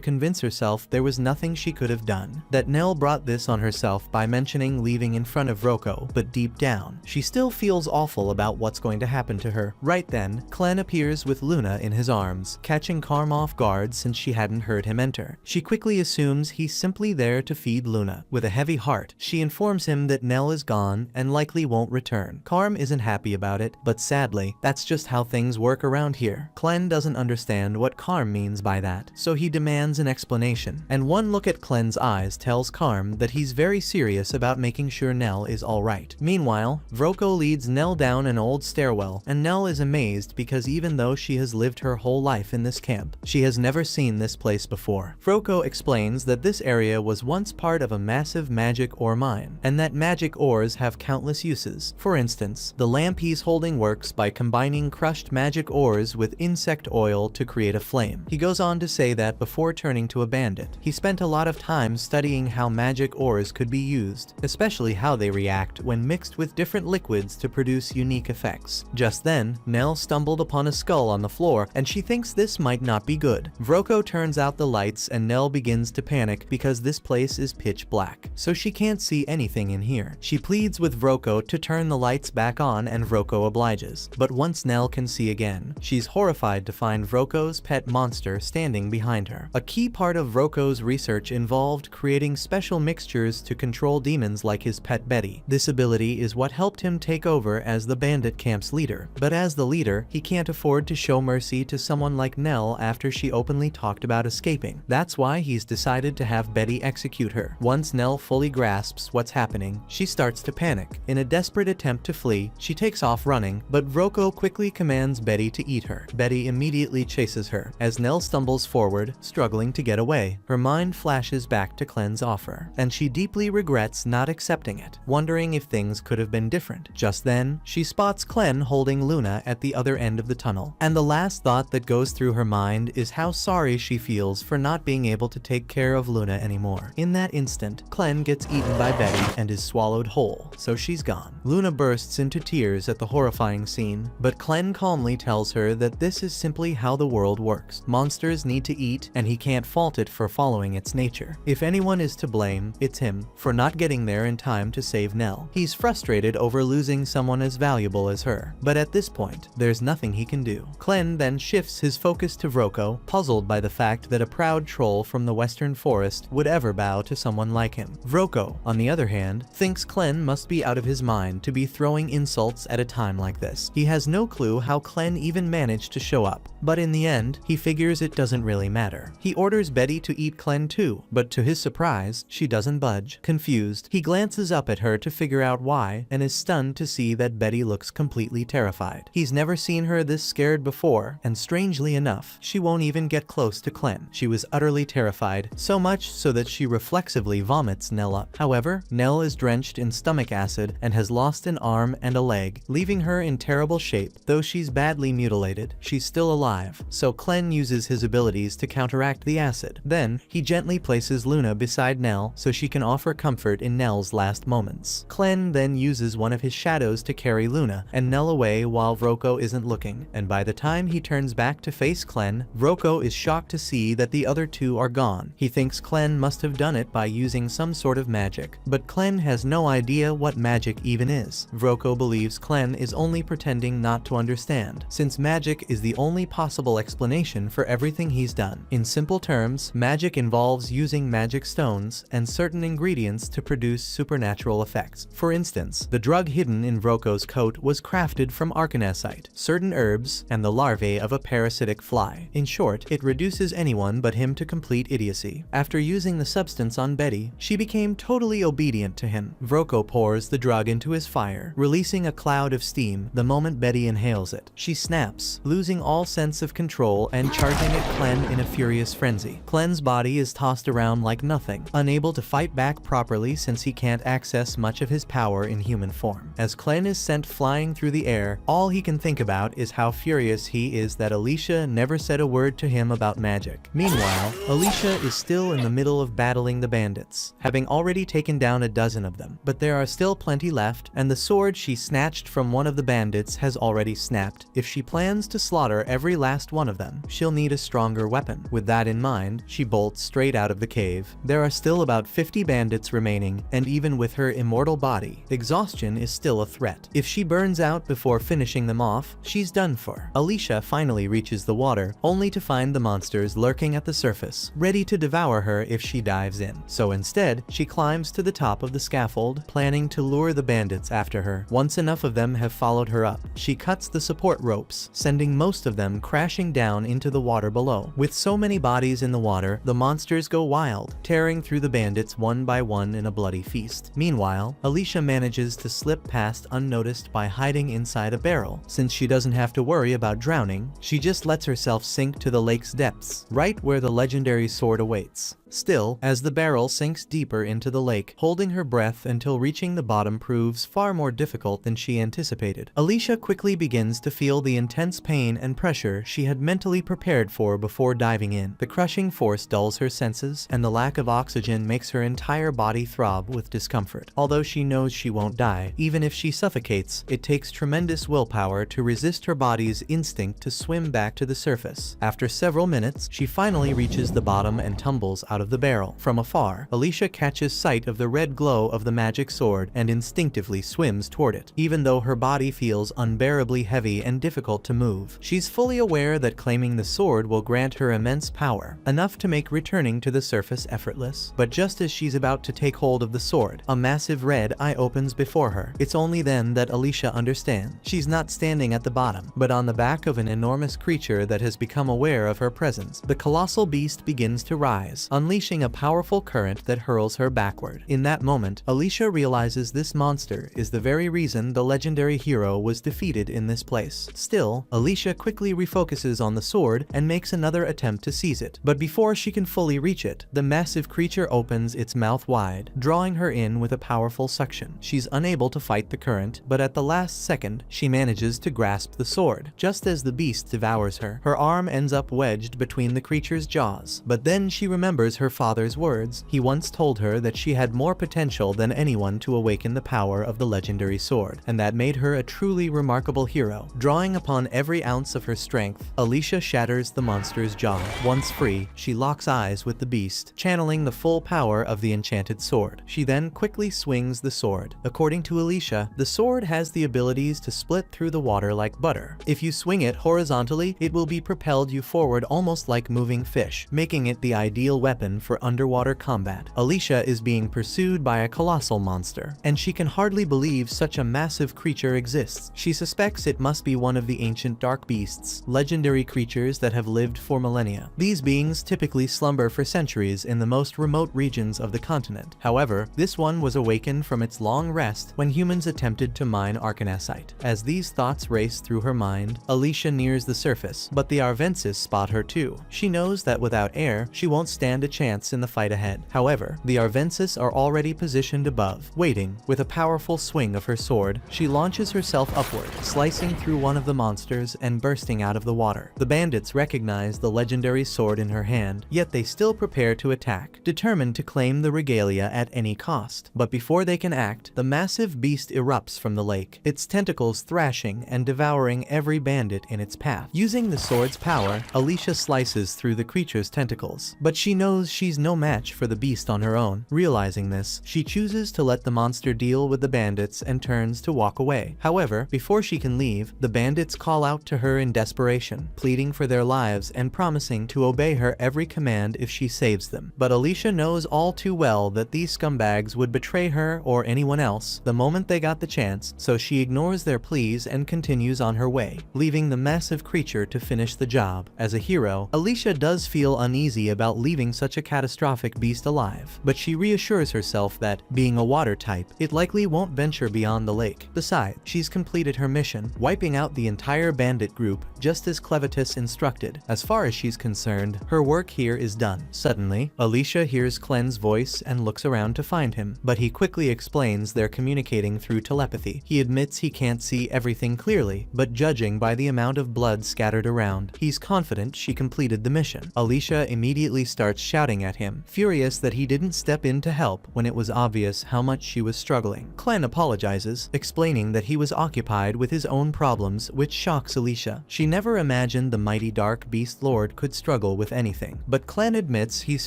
convince herself there was nothing she could have done, that Nell brought this on herself by mentioning leaving in front of Vroko, but deep down, she still feels awful about what's going to happen to her. Right then, Clen appears with Luna in his arms, catching Carm off guard since she hadn't heard him enter. She quickly assumes he's simply there to feed Luna. With a heavy heart, she informs him that Nell is gone and likely won't return. Carm isn't happy about it, but sadly, that's just how things work around here. Clen doesn't understand what Carm means by that, so he demands an explanation, and one look at Clen's eyes tells Carm that he's very serious about making sure Nell is alright. Meanwhile, Vroko leads Nell down an old stairwell, and Nell is amazed because even though she has lived her whole life in this camp, she has never seen this place before. Vroko explains that this area was once part of a massive magic ore mine, and that magic ores have countless uses. For instance, the lamp he's holding works by combining crushed magic ores with insect oil to create a flame. He goes on to say that before turning to a bandit, he spent a lot of time studying how magic ores could be used, especially how they react when mixed with different liquids to produce unique effects. Just then, Nell stumbled upon a skull on the floor, and she thinks this might not be good. Vroko turns out the lights and Nell begins to panic because this place is pitch black, so she can't see anything in here. She pleads with Vroko to turn the lights back on and Vroko obliges, but once Nell can see again, she's horrified to find Vroko's pet monster standing behind her. A key part of Vroko's research involved creating special mixtures to control demons like his pet Betty. This ability is what helped him take over as the bandit camp's leader, but as the leader, he can't afford to show mercy to someone like Nell after she openly talked about escaping. That's why he's decided to have Betty execute her. Once Nell fully grasps what's happening, she starts to panic. In a desperate attempt to flee, she takes off running, but Vroko quickly commands Betty to eat her. Betty immediately chases her. As Nell stumbles forward, struggling to get away, her mind flashes back to Clen's offer, and she deeply regrets not accepting it, wondering if things could have been different. Just then, she spots Clen holding Luna at the other end of the tunnel, and the last thought that goes through her mind is how sorry she feels for not being able to take care of Luna anymore. In that instant, Clen gets eaten by Betty and is swallowed whole, so she's gone. Luna bursts into tears at the horrifying scene, but Clen calmly tells her that this is simply how the world works. Monsters need to eat, and he can't fault it for following its nature. If anyone is to blame, it's him, for not getting there in time to save Nell. He's frustrated over losing someone as valuable as her, but at this point, there's nothing he can do. Clen then shifts his focus to Vroko, puzzled by the fact that a proud troll from the western forest would ever bow to someone like him. Vroko, on the other hand, thinks Clen must be out of his mind to be throwing insults at a time like this. He has no clue how Clen even managed to show up, but in the end, he figures it doesn't really matter. He orders Betty to eat Clen too, but to his surprise, she doesn't budge. Confused, he glances up at her to figure out why, and is stunned to see that Betty looks completely terrified. He's never seen her this scared before, and strangely enough, she won't even get close to Clen. She was utterly terrified, so much so that she reflexively vomits Nell up. However, Nell is drenched in stomach acid and has lost an arm and a leg, leaving her in terrible shape. Though she's badly mutilated, she's still alive, so Clen uses his abilities to counteract the acid. Then, he gently places Luna beside Nell so she can offer comfort in Nell's last moments. Clen then uses one of his shadows to carry Luna and Nell away while Vroko isn't looking, and by the time he turns back to face Clen, Vroko is shocked to see that the other two are gone. He thinks Clen must have done it by using some sort of magic, but Clen has no idea what magic even is. Vroko believes Clen is only pretending not to understand, since magic is the only possible explanation for everything he's done. In simple terms, magic involves using magic stones and certain ingredients to produce supernatural effects. For instance, the drug hidden in Vroko's coat was crafted from arcanesite, certain herbs, and the larvae of a parasitic fly. In short, it reduces anyone but him to complete idiocy. After using the substance on Betty, she became totally obedient to him. Vroko pours the drug into his fire, releasing a cloud of steam the moment Betty inhales it. She snaps, losing all sense of control and charging at Clen in a furious frenzy. Clen's body is tossed around like nothing, unable to fight back properly since he can't access much of his power in human form. As Clen is sent flying through the air, all he can think about is how how furious he is that Alicia never said a word to him about magic. Meanwhile, Alicia is still in the middle of battling the bandits, having already taken down a dozen of them. But there are still plenty left, and the sword she snatched from one of the bandits has already snapped. If she plans to slaughter every last one of them, she'll need a stronger weapon. With that in mind, she bolts straight out of the cave. There are still about 50 bandits remaining, and even with her immortal body, exhaustion is still a threat. If she burns out before finishing them off, she's done for. Alicia finally reaches the water, only to find the monsters lurking at the surface, ready to devour her if she dives in. So instead, she climbs to the top of the scaffold, planning to lure the bandits after her. Once enough of them have followed her up, she cuts the support ropes, sending most of them crashing down into the water below. With so many bodies in the water, the monsters go wild, tearing through the bandits one by one in a bloody feast. Meanwhile, Alicia manages to slip past unnoticed by hiding inside a barrel. Since she doesn't have to worry about drowning, she just lets herself sink to the lake's depths, right where the legendary sword awaits. Still, as the barrel sinks deeper into the lake, holding her breath until reaching the bottom proves far more difficult than she anticipated. Alicia quickly begins to feel the intense pain and pressure she had mentally prepared for before diving in. The crushing force dulls her senses, and the lack of oxygen makes her entire body throb with discomfort. Although she knows she won't die, even if she suffocates, it takes tremendous willpower to resist her body's instinct to swim back to the surface. After several minutes, she finally reaches the bottom and tumbles out of the barrel. From afar, Alicia catches sight of the red glow of the magic sword and instinctively swims toward it. Even though her body feels unbearably heavy and difficult to move, she's fully aware that claiming the sword will grant her immense power, enough to make returning to the surface effortless. But just as she's about to take hold of the sword, a massive red eye opens before her. It's only then that Alicia understands. She's not standing at the bottom, but on the back of an enormous creature that has become aware of her presence. The colossal beast begins to rise, unleashing a powerful current that hurls her backward. In that moment, Alicia realizes this monster is the very reason the legendary hero was defeated in this place. Still, Alicia quickly refocuses on the sword and makes another attempt to seize it. But before she can fully reach it, the massive creature opens its mouth wide, drawing her in with a powerful suction. She's unable to fight the current, but at the last second, she manages to grasp the sword. Just as the beast devours her, her arm ends up wedged between the creature's jaws. But then she remembers her father's words. He once told her that she had more potential than anyone to awaken the power of the legendary sword, and that made her a truly remarkable hero. Drawing upon every ounce of her strength, Alicia shatters the monster's jaw. Once free, she locks eyes with the beast, channeling the full power of the enchanted sword. She then quickly swings the sword. According to Alicia, the sword has the abilities to split through the water like butter. If you swing it horizontally, it will be propelled you forward almost like moving fish, making it the ideal weapon for underwater combat. Alicia is being pursued by a colossal monster, and she can hardly believe such a massive creature exists. She suspects it must be one of the ancient dark beasts, legendary creatures that have lived for millennia. These beings typically slumber for centuries in the most remote regions of the continent. However, this one was awakened from its long rest when humans attempted to mine arcanasite. As these thoughts race through her mind, Alicia nears the surface, but the Arvensis spot her too. She knows that without air, she won't stand a chance in the fight ahead. However, the Arvensis are already positioned above, waiting. With a powerful swing of her sword, she launches herself upward, slicing through one of the monsters and bursting out of the water. The bandits recognize the legendary sword in her hand, yet they still prepare to attack, determined to claim the regalia at any cost. But before they can act, the massive beast erupts from the lake, its tentacles thrashing and devouring every bandit in its path. Using the sword's power, Alicia slices through the creature's tentacles, but she knows she's no match for the beast on her own. Realizing this, she chooses to let the monster deal with the bandits and turns to walk away. However, before she can leave, the bandits call out to her in desperation, pleading for their lives and promising to obey her every command if she saves them. But Alicia knows all too well that these scumbags would betray her or anyone else the moment they got the chance, so she ignores their pleas and continues on her way, leaving the massive creature to finish the job. As a hero, Alicia does feel uneasy about leaving such such a catastrophic beast alive, but she reassures herself that, being a water type, it likely won't venture beyond the lake. Besides, she's completed her mission, wiping out the entire bandit group, just as Clevitis instructed. As far as she's concerned, her work here is done. Suddenly, Alicia hears Clen's voice and looks around to find him, but he quickly explains they're communicating through telepathy. He admits he can't see everything clearly, but judging by the amount of blood scattered around, he's confident she completed the mission. Alicia immediately starts shouting at him, furious that he didn't step in to help when it was obvious how much she was struggling. Clen apologizes, explaining that he was occupied with his own problems, which shocks Alicia. She never imagined the mighty dark beast lord could struggle with anything, but Clen admits he's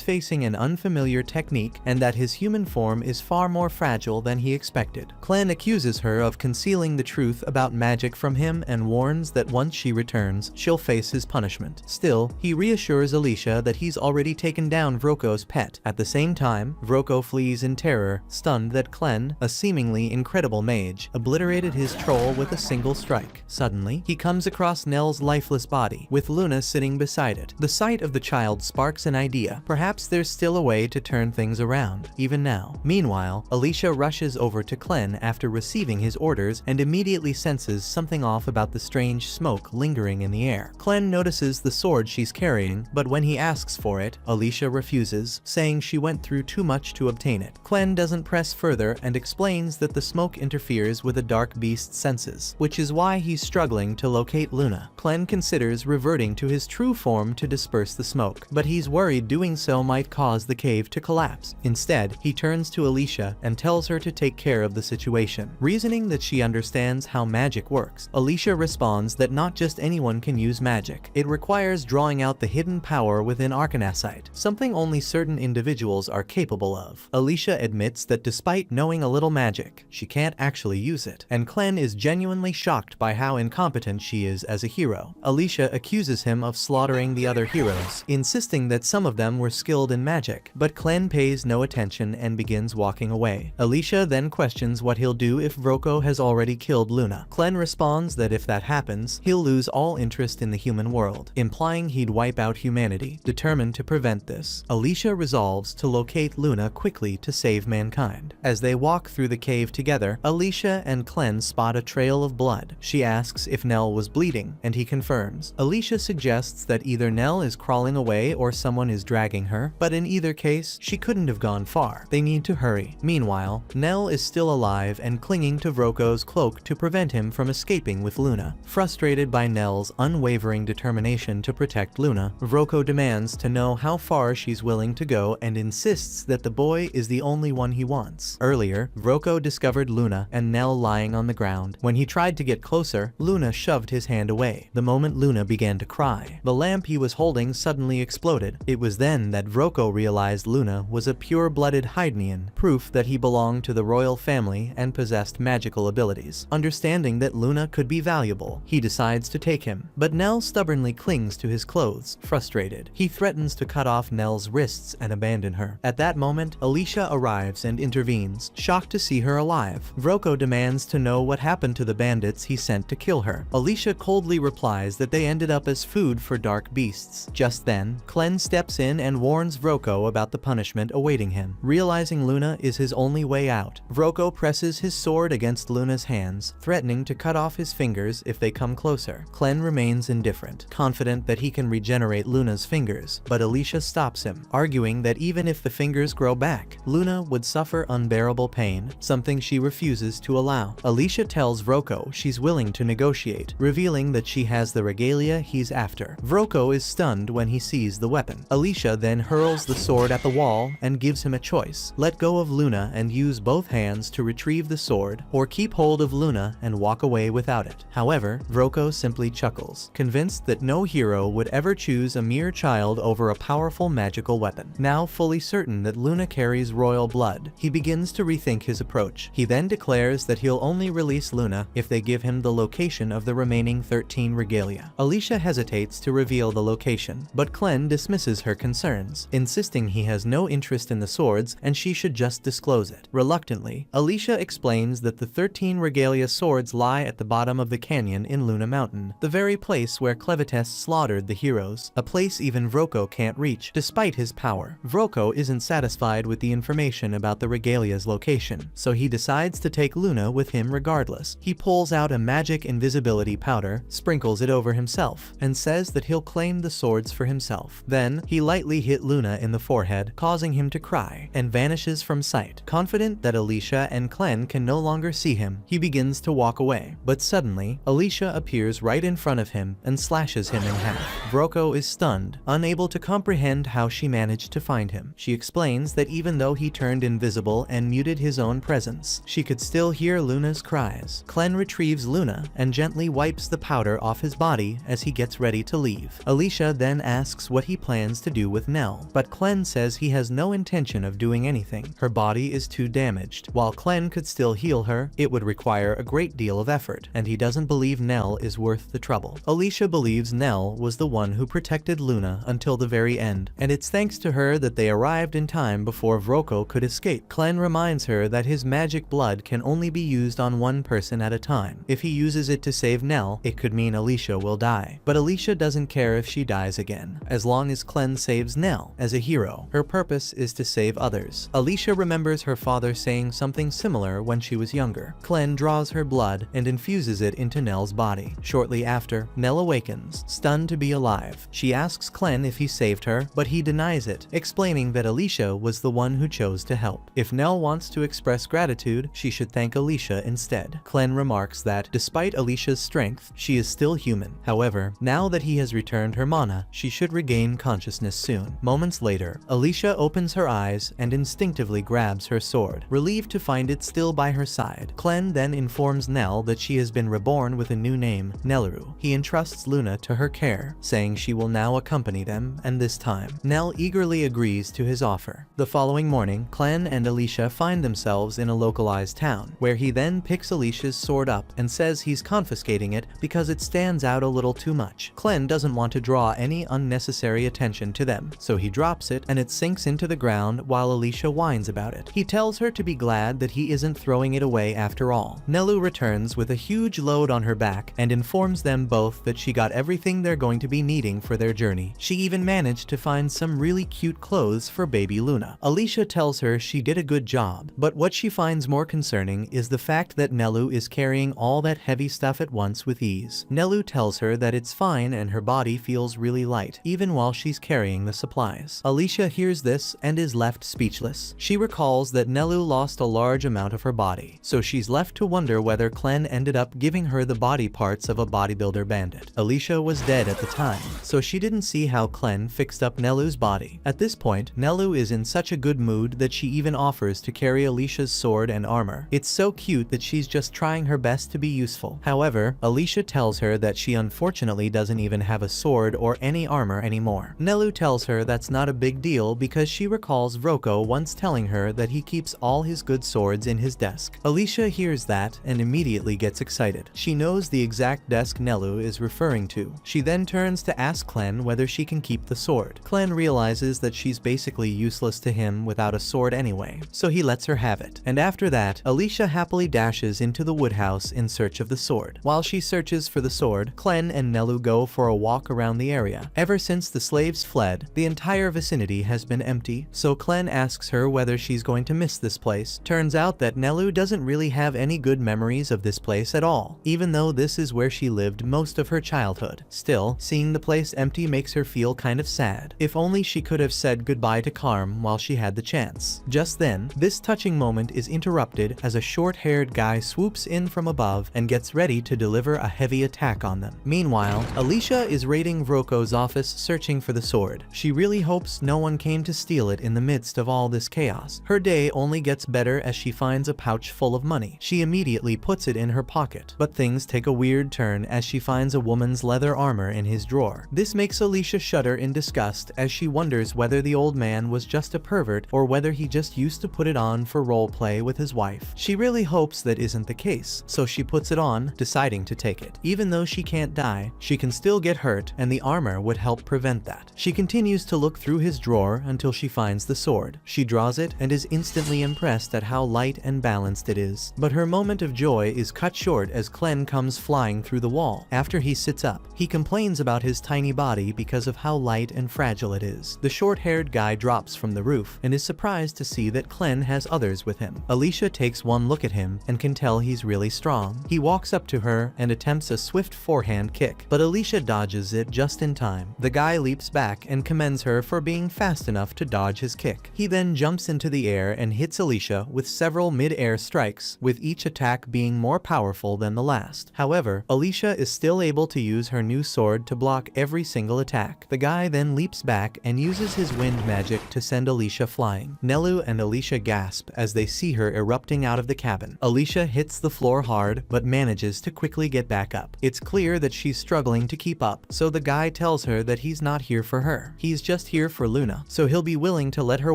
facing an unfamiliar technique and that his human form is far more fragile than he expected. Clen accuses her of concealing the truth about magic from him and warns that once she returns, she'll face his punishment. Still, he reassures Alicia that he's already taken down Vroko's pet. At the same time, Vroko flees in terror, stunned that Clen, a seemingly incredible mage, obliterated his troll with a single strike. Suddenly, he comes across Nell's lifeless body, with Luna sitting beside it. The sight of the child sparks an idea. Perhaps there's still a way to turn things around, even now. Meanwhile, Alicia rushes over to Clen after receiving his orders and immediately senses something off about the strange smoke lingering in the air. Clen notices the sword she's carrying, but when he asks for it, Alicia refuses, saying she went through too much to obtain it. Clen doesn't press further and explains that the smoke interferes with a dark beast's senses, which is why he's struggling to locate Luna. Clen considers reverting to his true form to disperse the smoke, but he's worried doing so might cause the cave to collapse. Instead, he turns to Alicia and tells her to take care of the situation, reasoning that she understands how magic works. Alicia responds that not just anyone can use magic. It requires drawing out the hidden power within Arcanasite, something only certain individuals are capable of. Alicia admits that despite knowing a little magic, she can't actually use it, and Clen is genuinely shocked by how incompetent she is as a hero. Alicia accuses him of slaughtering the other heroes, insisting that some of them were skilled in magic, but Clen pays no attention and begins walking away. Alicia then questions what he'll do if Vroko has already killed Luna. Clen responds that if that happens, he'll lose all interest in the human world, implying he'd wipe out humanity. Determined to prevent this, Alicia resolves to locate Luna quickly to save mankind. As they walk through the cave together, Alicia and Clen spot a trail of blood. She asks if Nell was bleeding, and he confirms. Alicia suggests that either Nell is crawling away or someone is dragging her, but in either case, she couldn't have gone far. They need to hurry. Meanwhile, Nell is still alive and clinging to Vroko's cloak to prevent him from escaping with Luna. Frustrated by Nell's unwavering determination to protect Luna, Vroko demands to know how far she's willing to go and insists that the boy is the only one he wants. Earlier, Vroko discovered Luna and Nell lying on the ground. When he tried to get closer, Luna shoved his hand away. The moment Luna began to cry, the lamp he was holding suddenly exploded. It was then that Vroko realized Luna was a pure-blooded Hydnian, proof that he belonged to the royal family and possessed magical abilities. Understanding that Luna could be valuable, he decides to take him, but Nell stubbornly clings to his clothes. Frustrated, he threatens to cut off Nell's wrists and abandon her. At that moment, Alicia arrives and intervenes, shocked to see her alive. Vroko demands to know what happened to the bandits he sent to kill her. Alicia coldly replies that they ended up as food for dark beasts. Just then, Clen steps in and warns Vroko about the punishment awaiting him. Realizing Luna is his only way out, Vroko presses his sword against Luna's hands, threatening to cut off his fingers if they come closer. Clen remains indifferent, confident that he can regenerate Luna's fingers, but Alicia stops him, arguing that even if the fingers grow back, Luna would suffer unbearable pain, something she refuses to allow. Alicia tells Vroko she's willing to negotiate, revealing that she has the regalia he's after. Vroko is stunned when he sees the weapon. Alicia then hurls the sword at the wall and gives him a choice: let go of Luna and use both hands to retrieve the sword, or keep hold of Luna and walk away without it. However, Vroko simply chuckles, convinced that no hero would ever choose a mere child over a powerful magical weapon. Now fully certain that Luna carries royal blood, he begins to rethink his approach. He then declares that he'll only release Luna if they give him the location of the remaining 13 regalia. Alicia hesitates to reveal the location, but Clen dismisses her concerns, insisting he has no interest in the swords and she should just disclose it. Reluctantly, Alicia explains that the 13 regalia swords lie at the bottom of the canyon in Luna Mountain, the very place where Clevitis slaughtered the heroes, a place even Vroko can't reach. Despite despite his power. Vroko isn't satisfied with the information about the regalia's location, so he decides to take Luna with him regardless. He pulls out a magic invisibility powder, sprinkles it over himself, and says that he'll claim the swords for himself. Then, he lightly hit Luna in the forehead, causing him to cry, and vanishes from sight. Confident that Alicia and Clem can no longer see him, he begins to walk away. But suddenly, Alicia appears right in front of him and slashes him in half. Vroko is stunned, unable to comprehend how she managed to find him. She explains that even though he turned invisible and muted his own presence, she could still hear Luna's cries. Clem retrieves Luna and gently wipes the powder off his body as he gets ready to leave. Alicia then asks what he plans to do with Nell, but Clem says he has no intention of doing anything. Her body is too damaged. While Clem could still heal her, it would require a great deal of effort, and he doesn't believe Nell is worth the trouble. Alicia believes Nell was the one who protected Luna until the very end, and it's thanks to her that they arrived in time before Vroko could escape. Clem reminds her that his magic blood can only be used on one person at a time. If he uses it to save Nell, it could mean Alicia will die. But Alicia doesn't care if she dies again, as long as Clem saves Nell. As a hero, her purpose is to save others. Alicia remembers her father saying something similar when she was younger. Clem draws her blood and infuses it into Nell's body. Shortly after, Nell awakens, stunned to be alive. She asks Clem if he saved her, but he denies it, explaining that Alicia was the one who chose to help. If Nell wants to express gratitude, she should thank Alicia instead. Clem remarks that, despite Alicia's strength, she is still human. However, now that he has returned her mana, she should regain consciousness soon. Moments later, Alicia opens her eyes and instinctively grabs her sword, relieved to find it still by her side. Clem then informs Nell that she has been reborn with a new name, Nelru. He entrusts Luna to her care, saying she will now accompany them, and this time, Nell eagerly agrees to his offer. The following morning, Clem and Alicia find themselves in a localized town, where he then picks Alicia's sword up and says he's confiscating it because it stands out a little too much. Clem doesn't want to draw any unnecessary attention to them, so he drops it and it sinks into the ground while Alicia whines about it. He tells her to be glad that he isn't throwing it away after all. Nelu returns with a huge load on her back and informs them both that she got everything they're going to be needing for their journey. She even managed to find some really cute clothes for baby Luna. Alicia tells her she did a good job, but what she finds more concerning is the fact that Nelu is carrying all that heavy stuff at once with ease. Nelu tells her that it's fine and her body feels really light, even while she's carrying the supplies. Alicia hears this and is left speechless. She recalls that Nelu lost a large amount of her body, so she's left to wonder whether Clem ended up giving her the body parts of a bodybuilder bandit. Alicia was dead at the time, so she didn't see how Clem fixed up Nelu's body. At this point, Nelu is in such a good mood that she even offers to carry Alicia's sword and armor. It's so cute that she's just trying her best to be useful. However, Alicia tells her that she unfortunately doesn't even have a sword or any armor anymore. Nelu tells her that's not a big deal because she recalls Vroko once telling her that he keeps all his good swords in his desk. Alicia hears that and immediately gets excited. She knows the exact desk Nelu is referring to. She then turns to ask Clem whether she can keep the sword. Clem realizes that she's basically useless to him without a sword anyway, so he lets her have it. And after that, Alicia happily dashes into the woodhouse in search of the sword. While she searches for the sword, Clem and Nelu go for a walk around the area. Ever since the slaves fled, the entire vicinity has been empty, so Clem asks her whether she's going to miss this place. Turns out that Nelu doesn't really have any good memories of this place at all, even though this is where she lived most of her childhood. Still, seeing the place empty makes her feel kind of sad. If only she could have said goodbye to Carm while she had the chance. Just then, this touching moment is interrupted as a short-haired guy swoops in from above and gets ready to deliver a heavy attack on them. Meanwhile, Alicia is raiding Vroko's office searching for the sword. She really hopes no one came to steal it in the midst of all this chaos. Her day only gets better as she finds a pouch full of money. She immediately puts it in her pocket, but things take a weird turn as she finds a woman's leather armor in his drawer. This makes Alicia shudder in disgust as she wonders whether the old man was just a pervert or whether he just used to put it on for roleplay with his wife. She really hopes that isn't the case, so she puts it on, deciding to take it. Even though she can't die, she can still get hurt, and the armor would help prevent that. She continues to look through his drawer until she finds the sword. She draws it and is instantly impressed at how light and balanced it is. But her moment of joy is cut short as Clem comes flying through the wall. After he sits up, he complains about his tiny body because of how light and fragile it it is. The short-haired guy drops from the roof and is surprised to see that Clem has others with him. Alicia takes one look at him and can tell he's really strong. He walks up to her and attempts a swift forehand kick, but Alicia dodges it just in time. The guy leaps back and commends her for being fast enough to dodge his kick. He then jumps into the air and hits Alicia with several mid-air strikes, with each attack being more powerful than the last. However, Alicia is still able to use her new sword to block every single attack. The guy then leaps back and uses his wind magic to send Alicia flying. Nelu and Alicia gasp as they see her erupting out of the cabin. Alicia hits the floor hard but manages to quickly get back up. It's clear that she's struggling to keep up, so the guy tells her that he's not here for her. He's just here for Luna, so he'll be willing to let her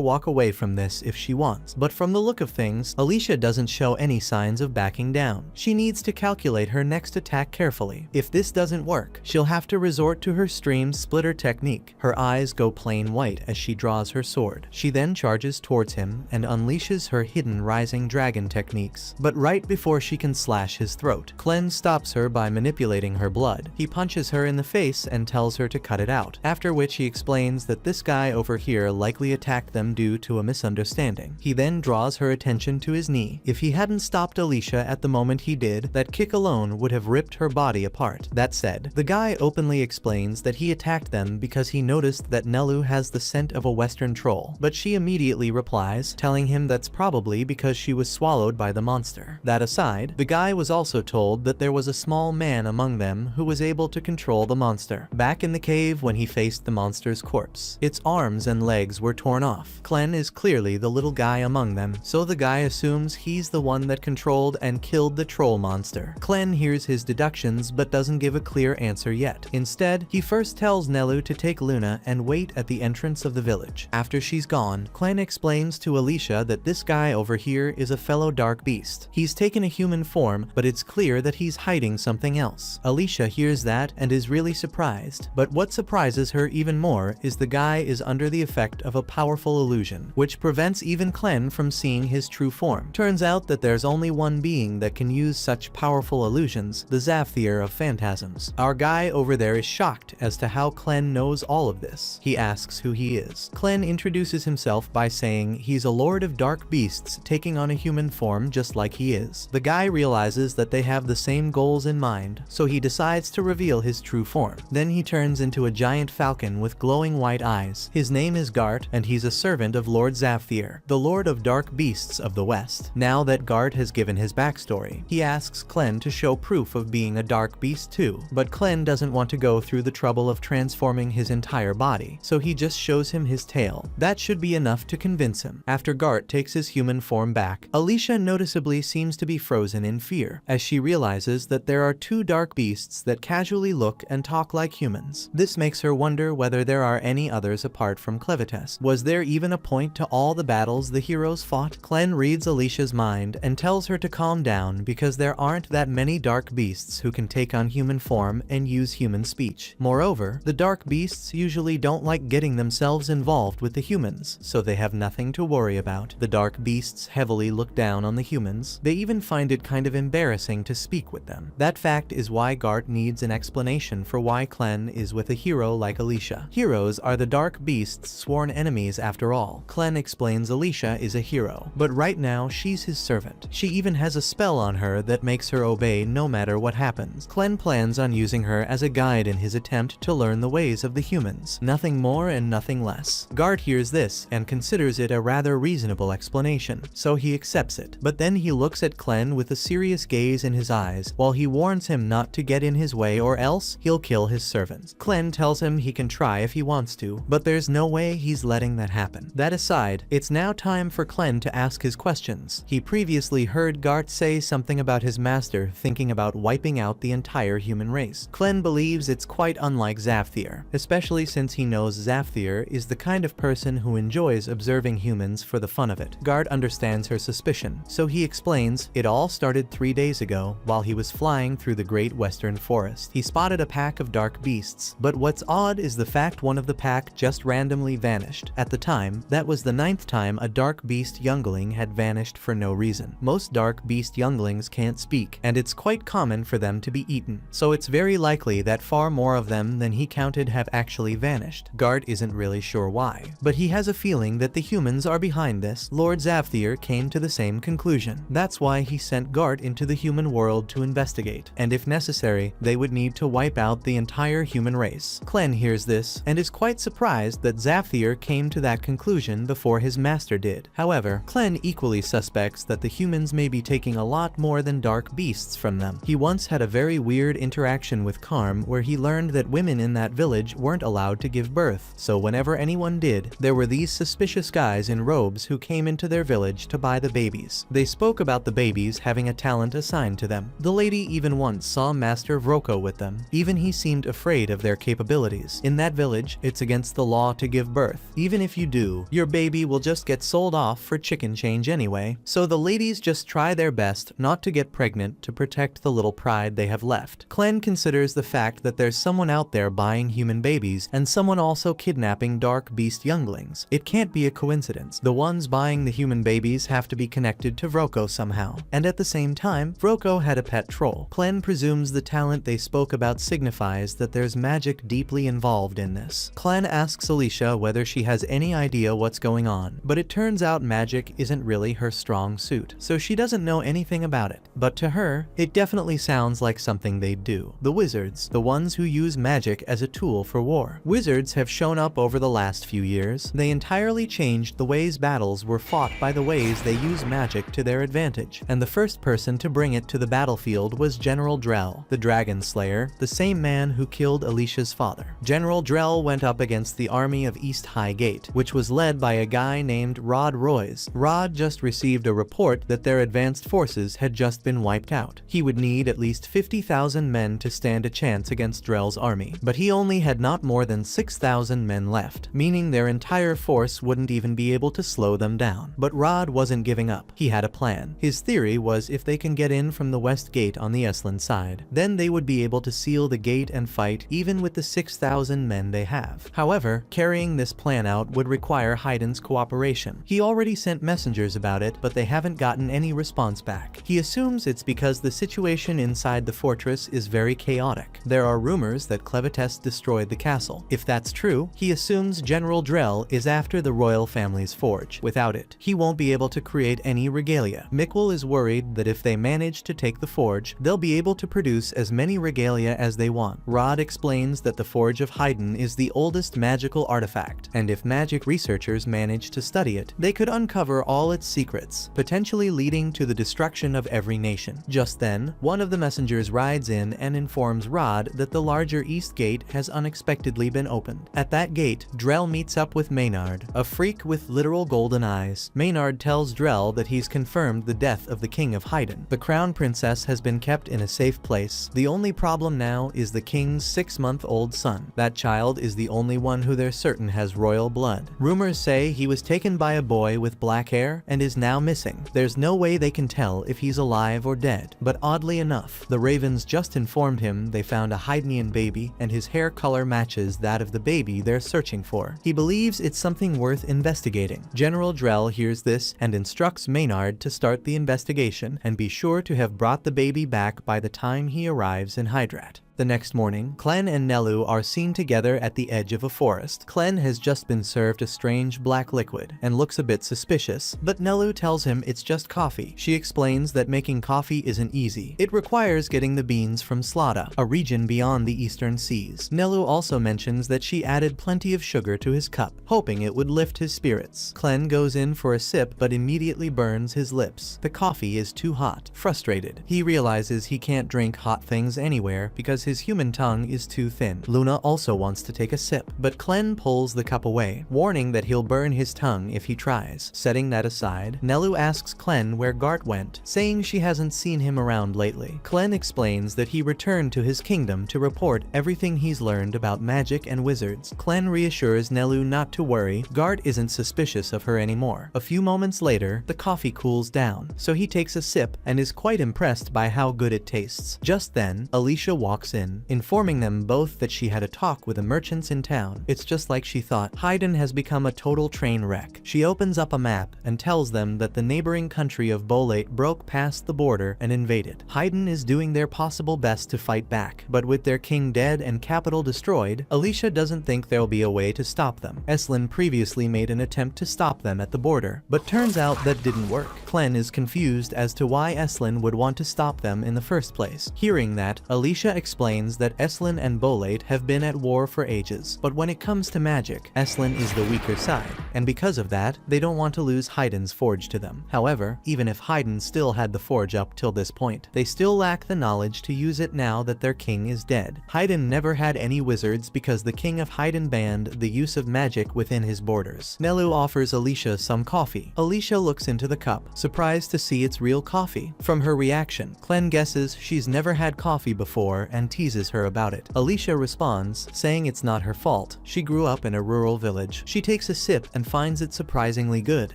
walk away from this if she wants. But from the look of things, Alicia doesn't show any signs of backing down. She needs to calculate her next attack carefully. If this doesn't work, she'll have to resort to her stream splitter technique. Her eyes go plain white as she draws her sword. She then charges towards him and unleashes her hidden rising dragon techniques. But right before she can slash his throat, Clem stops her by manipulating her blood. He punches her in the face and tells her to cut it out, after which he explains that this guy over here likely attacked them due to a misunderstanding. He then draws her attention to his knee. If he hadn't stopped Alicia at the moment he did, that kick alone would have ripped her body apart. That said, the guy openly explains that he attacked them because he noticed that Nelu has the scent of a western troll, but she immediately replies, telling him that's probably because she was swallowed by the monster. That aside, the guy was also told that there was a small man among them who was able to control the monster. Back in the cave when he faced the monster's corpse, its arms and legs were torn off. Clem is clearly the little guy among them, so the guy assumes he's the one that controlled and killed the troll monster. Clem hears his deductions but doesn't give a clear answer yet. Instead, he first tells Nelu to take Luna and wait at the entrance of the village. After she's gone, Clem explains to Alicia that this guy over here is a fellow dark beast. He's taken a human form, but it's clear that he's hiding something else. Alicia hears that and is really surprised, but what surprises her even more is the guy is under the effect of a powerful illusion, which prevents even Clem from seeing his true form. Turns out that there's only one being that can use such powerful illusions, the Zaphthier of Phantasms. Our guy over there is shocked as to how Clem knows all of this. He asks who he is. Clem introduces himself by saying he's a lord of dark beasts taking on a human form just like he is. The guy realizes that they have the same goals in mind, so he decides to reveal his true form. Then he turns into a giant falcon with glowing white eyes. His name is Gart, and he's a servant of Lord Zaphthier, the lord of dark beasts of the west. Now that Gart has given his backstory, he asks Clem to show proof of being a dark beast too, but Clem doesn't want to go through the trouble of transforming his entire body, so he just shows him his tail. That should be enough to convince him. After Gart takes his human form back, Alicia noticeably seems to be frozen in fear, as she realizes that there are two dark beasts that casually look and talk like humans. This makes her wonder whether there are any others apart from Clevites. Was there even a point to all the battles the heroes fought? Clem reads Alicia's mind and tells her to calm down because there aren't that many dark beasts who can take on human form and use human speech. Moreover, the dark beasts usually don't like getting themselves involved with the humans, so they have nothing to worry about. The dark beasts heavily look down on the humans. They even find it kind of embarrassing to speak with them. That fact is why Gart needs an explanation for why Clem is with a hero like Alicia. Heroes are the dark beasts' sworn enemies after all. Clem explains Alicia is a hero, but right now she's his servant. She even has a spell on her that makes her obey no matter what happens. Clem plans on using her as a guide in his attempt to learn the ways of the humans. Nothing more and nothing less. Gart hears this and considers it a rather reasonable explanation, so he accepts it. But then he looks at Clem with a serious gaze in his eyes while he warns him not to get in his way or else he'll kill his servants. Clem tells him he can try if he wants to, but there's no way he's letting that happen. That aside, it's now time for Clem to ask his questions. He previously heard Gart say something about his master thinking about wiping out the entire human race. Clem believes it's quite unlike Zaphthier, especially since he knows Zaphthier is the kind of person who enjoys observing humans for the fun of it. Gart understands her suspicion, so he explains it all started 3 days ago while he was flying through the great western forest. He spotted a pack of dark beasts, but what's odd is the fact one of the pack just randomly vanished. At the time, that was the 9th time a dark beast youngling had vanished for no reason. Most dark beast younglings can't speak, and it's quite common for them to be eaten, so it's very likely that far more of them than he counted have actually vanished. Gart isn't really sure why, but he has a feeling that the humans are behind this. Lord Zavthir came to the same conclusion. That's why he sent Gart into the human world to investigate, and if necessary, they would need to wipe out the entire human race. Klen hears this and is quite surprised that Zavthir came to that conclusion before his master did. However, Klen equally suspects that the humans may be taking a lot more than dark beasts from them. He once had a very weird interaction with Karm where he learned that women in that village weren't allowed to give birth, so whenever anyone did, there were these suspicious guys in robes who came into their village to buy the babies. They spoke about the babies having a talent assigned to them. The lady even once saw Master Vroko with them. Even he seemed afraid of their capabilities. In that village, it's against the law to give birth. Even if you do, your baby will just get sold off for chicken change anyway. So the ladies just try their best not to get pregnant to protect the little pride they have left. Klen considers the fact that there's someone out there buying human babies and someone also kidnapping dark beast younglings. It can't be a coincidence. The ones buying the human babies have to be connected to Vroko somehow. And at the same time, Vroko had a pet troll. Klen presumes the talent they spoke about signifies that there's magic deeply involved in this. Klen asks Alicia whether she has any idea what's going on, but it turns out magic isn't really her strong suit, so she doesn't know anything about it. But to her, it definitely sounds like something they'd do. The wizards, the ones who use magic as a tool for war. Wizards have shown up over the last few years. They entirely changed the ways battles were fought by the ways they use magic to their advantage, and the first person to bring it to the battlefield was General Drell, the Dragon Slayer, the same man who killed Alicia's father. General Drell went up against the army of East Highgate, which was led by a guy named Rod Royce. Rod just received a report that their advanced forces had just been wiped out. He would need at least 50,000 men to stand a chance against Drell's army, but he only had not more than 6,000 men left, meaning their entire force wouldn't even be able to slow them down. But Rod wasn't giving up. He had a plan. His theory was if they can get in from the west gate on the Esland side, then they would be able to seal the gate and fight even with the 6,000 men they have. However, carrying this plan out would require Haydn's cooperation. He already sent messengers about it, but they haven't gotten any response back. He assumes it's because the situation inside the fortress is very chaotic. There are rumors that Clevites destroyed the castle. If that's true, he assumes General Drell is after the royal family's forge. Without it, he won't be able to create any regalia. Mikkel is worried that if they manage to take the forge, they'll be able to produce as many regalia as they want. Rod explains that the Forge of Haydn is the oldest magical artifact, and if magic researchers manage to study it, they could uncover all its secrets, potentially leading to the destruction of every nation. Just then, one of the messengers rides in and informs Rod that the larger East Gate has unexpectedly been opened. At that gate, Drell meets up with Maynard, a freak with literal golden eyes. Maynard tells Drell that he's confirmed the death of the King of Haydn. The crown princess has been kept in a safe place. The only problem now is the king's 6-month-old son. That child is the only one who they're certain has royal blood. Rumors say he was taken by a boy with black hair and is now missing. There's no way they can tell if he's alive or dead, but oddly enough, the Ravens just informed him they found a Haydnian baby and his hair color matches that of the baby they're searching for. He believes it's something worth investigating. General Drell hears this and instructs Maynard to start the investigation and be sure to have brought the baby back by the time he arrives in Hydrat. The next morning, Klen and Nelu are seen together at the edge of a forest. Klen has just been served a strange black liquid and looks a bit suspicious, but Nelu tells him it's just coffee. She explains that making coffee isn't easy. It requires getting the beans from Slada, a region beyond the eastern seas. Nelu also mentions that she added plenty of sugar to his cup, hoping it would lift his spirits. Klen goes in for a sip but immediately burns his lips. The coffee is too hot. Frustrated, he realizes he can't drink hot things anywhere because his human tongue is too thin. Luna also wants to take a sip, but Klen pulls the cup away, warning that he'll burn his tongue if he tries. Setting that aside, Nelu asks Klen where Gart went, saying she hasn't seen him around lately. Klen explains that he returned to his kingdom to report everything he's learned about magic and wizards. Klen reassures Nelu not to worry, Gart isn't suspicious of her anymore. A few moments later, the coffee cools down, so he takes a sip and is quite impressed by how good it tastes. Just then, Alicia walks in, informing them both that she had a talk with the merchants in town. It's just like she thought. Haydn has become a total train wreck. She opens up a map and tells them that the neighboring country of Bolate broke past the border and invaded. Haydn is doing their possible best to fight back, but with their king dead and capital destroyed, Alicia doesn't think there'll be a way to stop them. Eslin previously made an attempt to stop them at the border, but turns out that didn't work. Clem is confused as to why Eslin would want to stop them in the first place. Hearing that, Alicia explains that Eslin and Bolate have been at war for ages, but when it comes to magic, Eslin is the weaker side, and because of that, they don't want to lose Haydn's forge to them. However, even if Haydn still had the forge up till this point, they still lack the knowledge to use it now that their king is dead. Haydn never had any wizards because the king of Haydn banned the use of magic within his borders. Nelu offers Alicia some coffee. Alicia looks into the cup, surprised to see it's real coffee. From her reaction, Clem guesses she's never had coffee before and teases her about it. Alicia responds, saying it's not her fault. She grew up in a rural village. She takes a sip and finds it surprisingly good.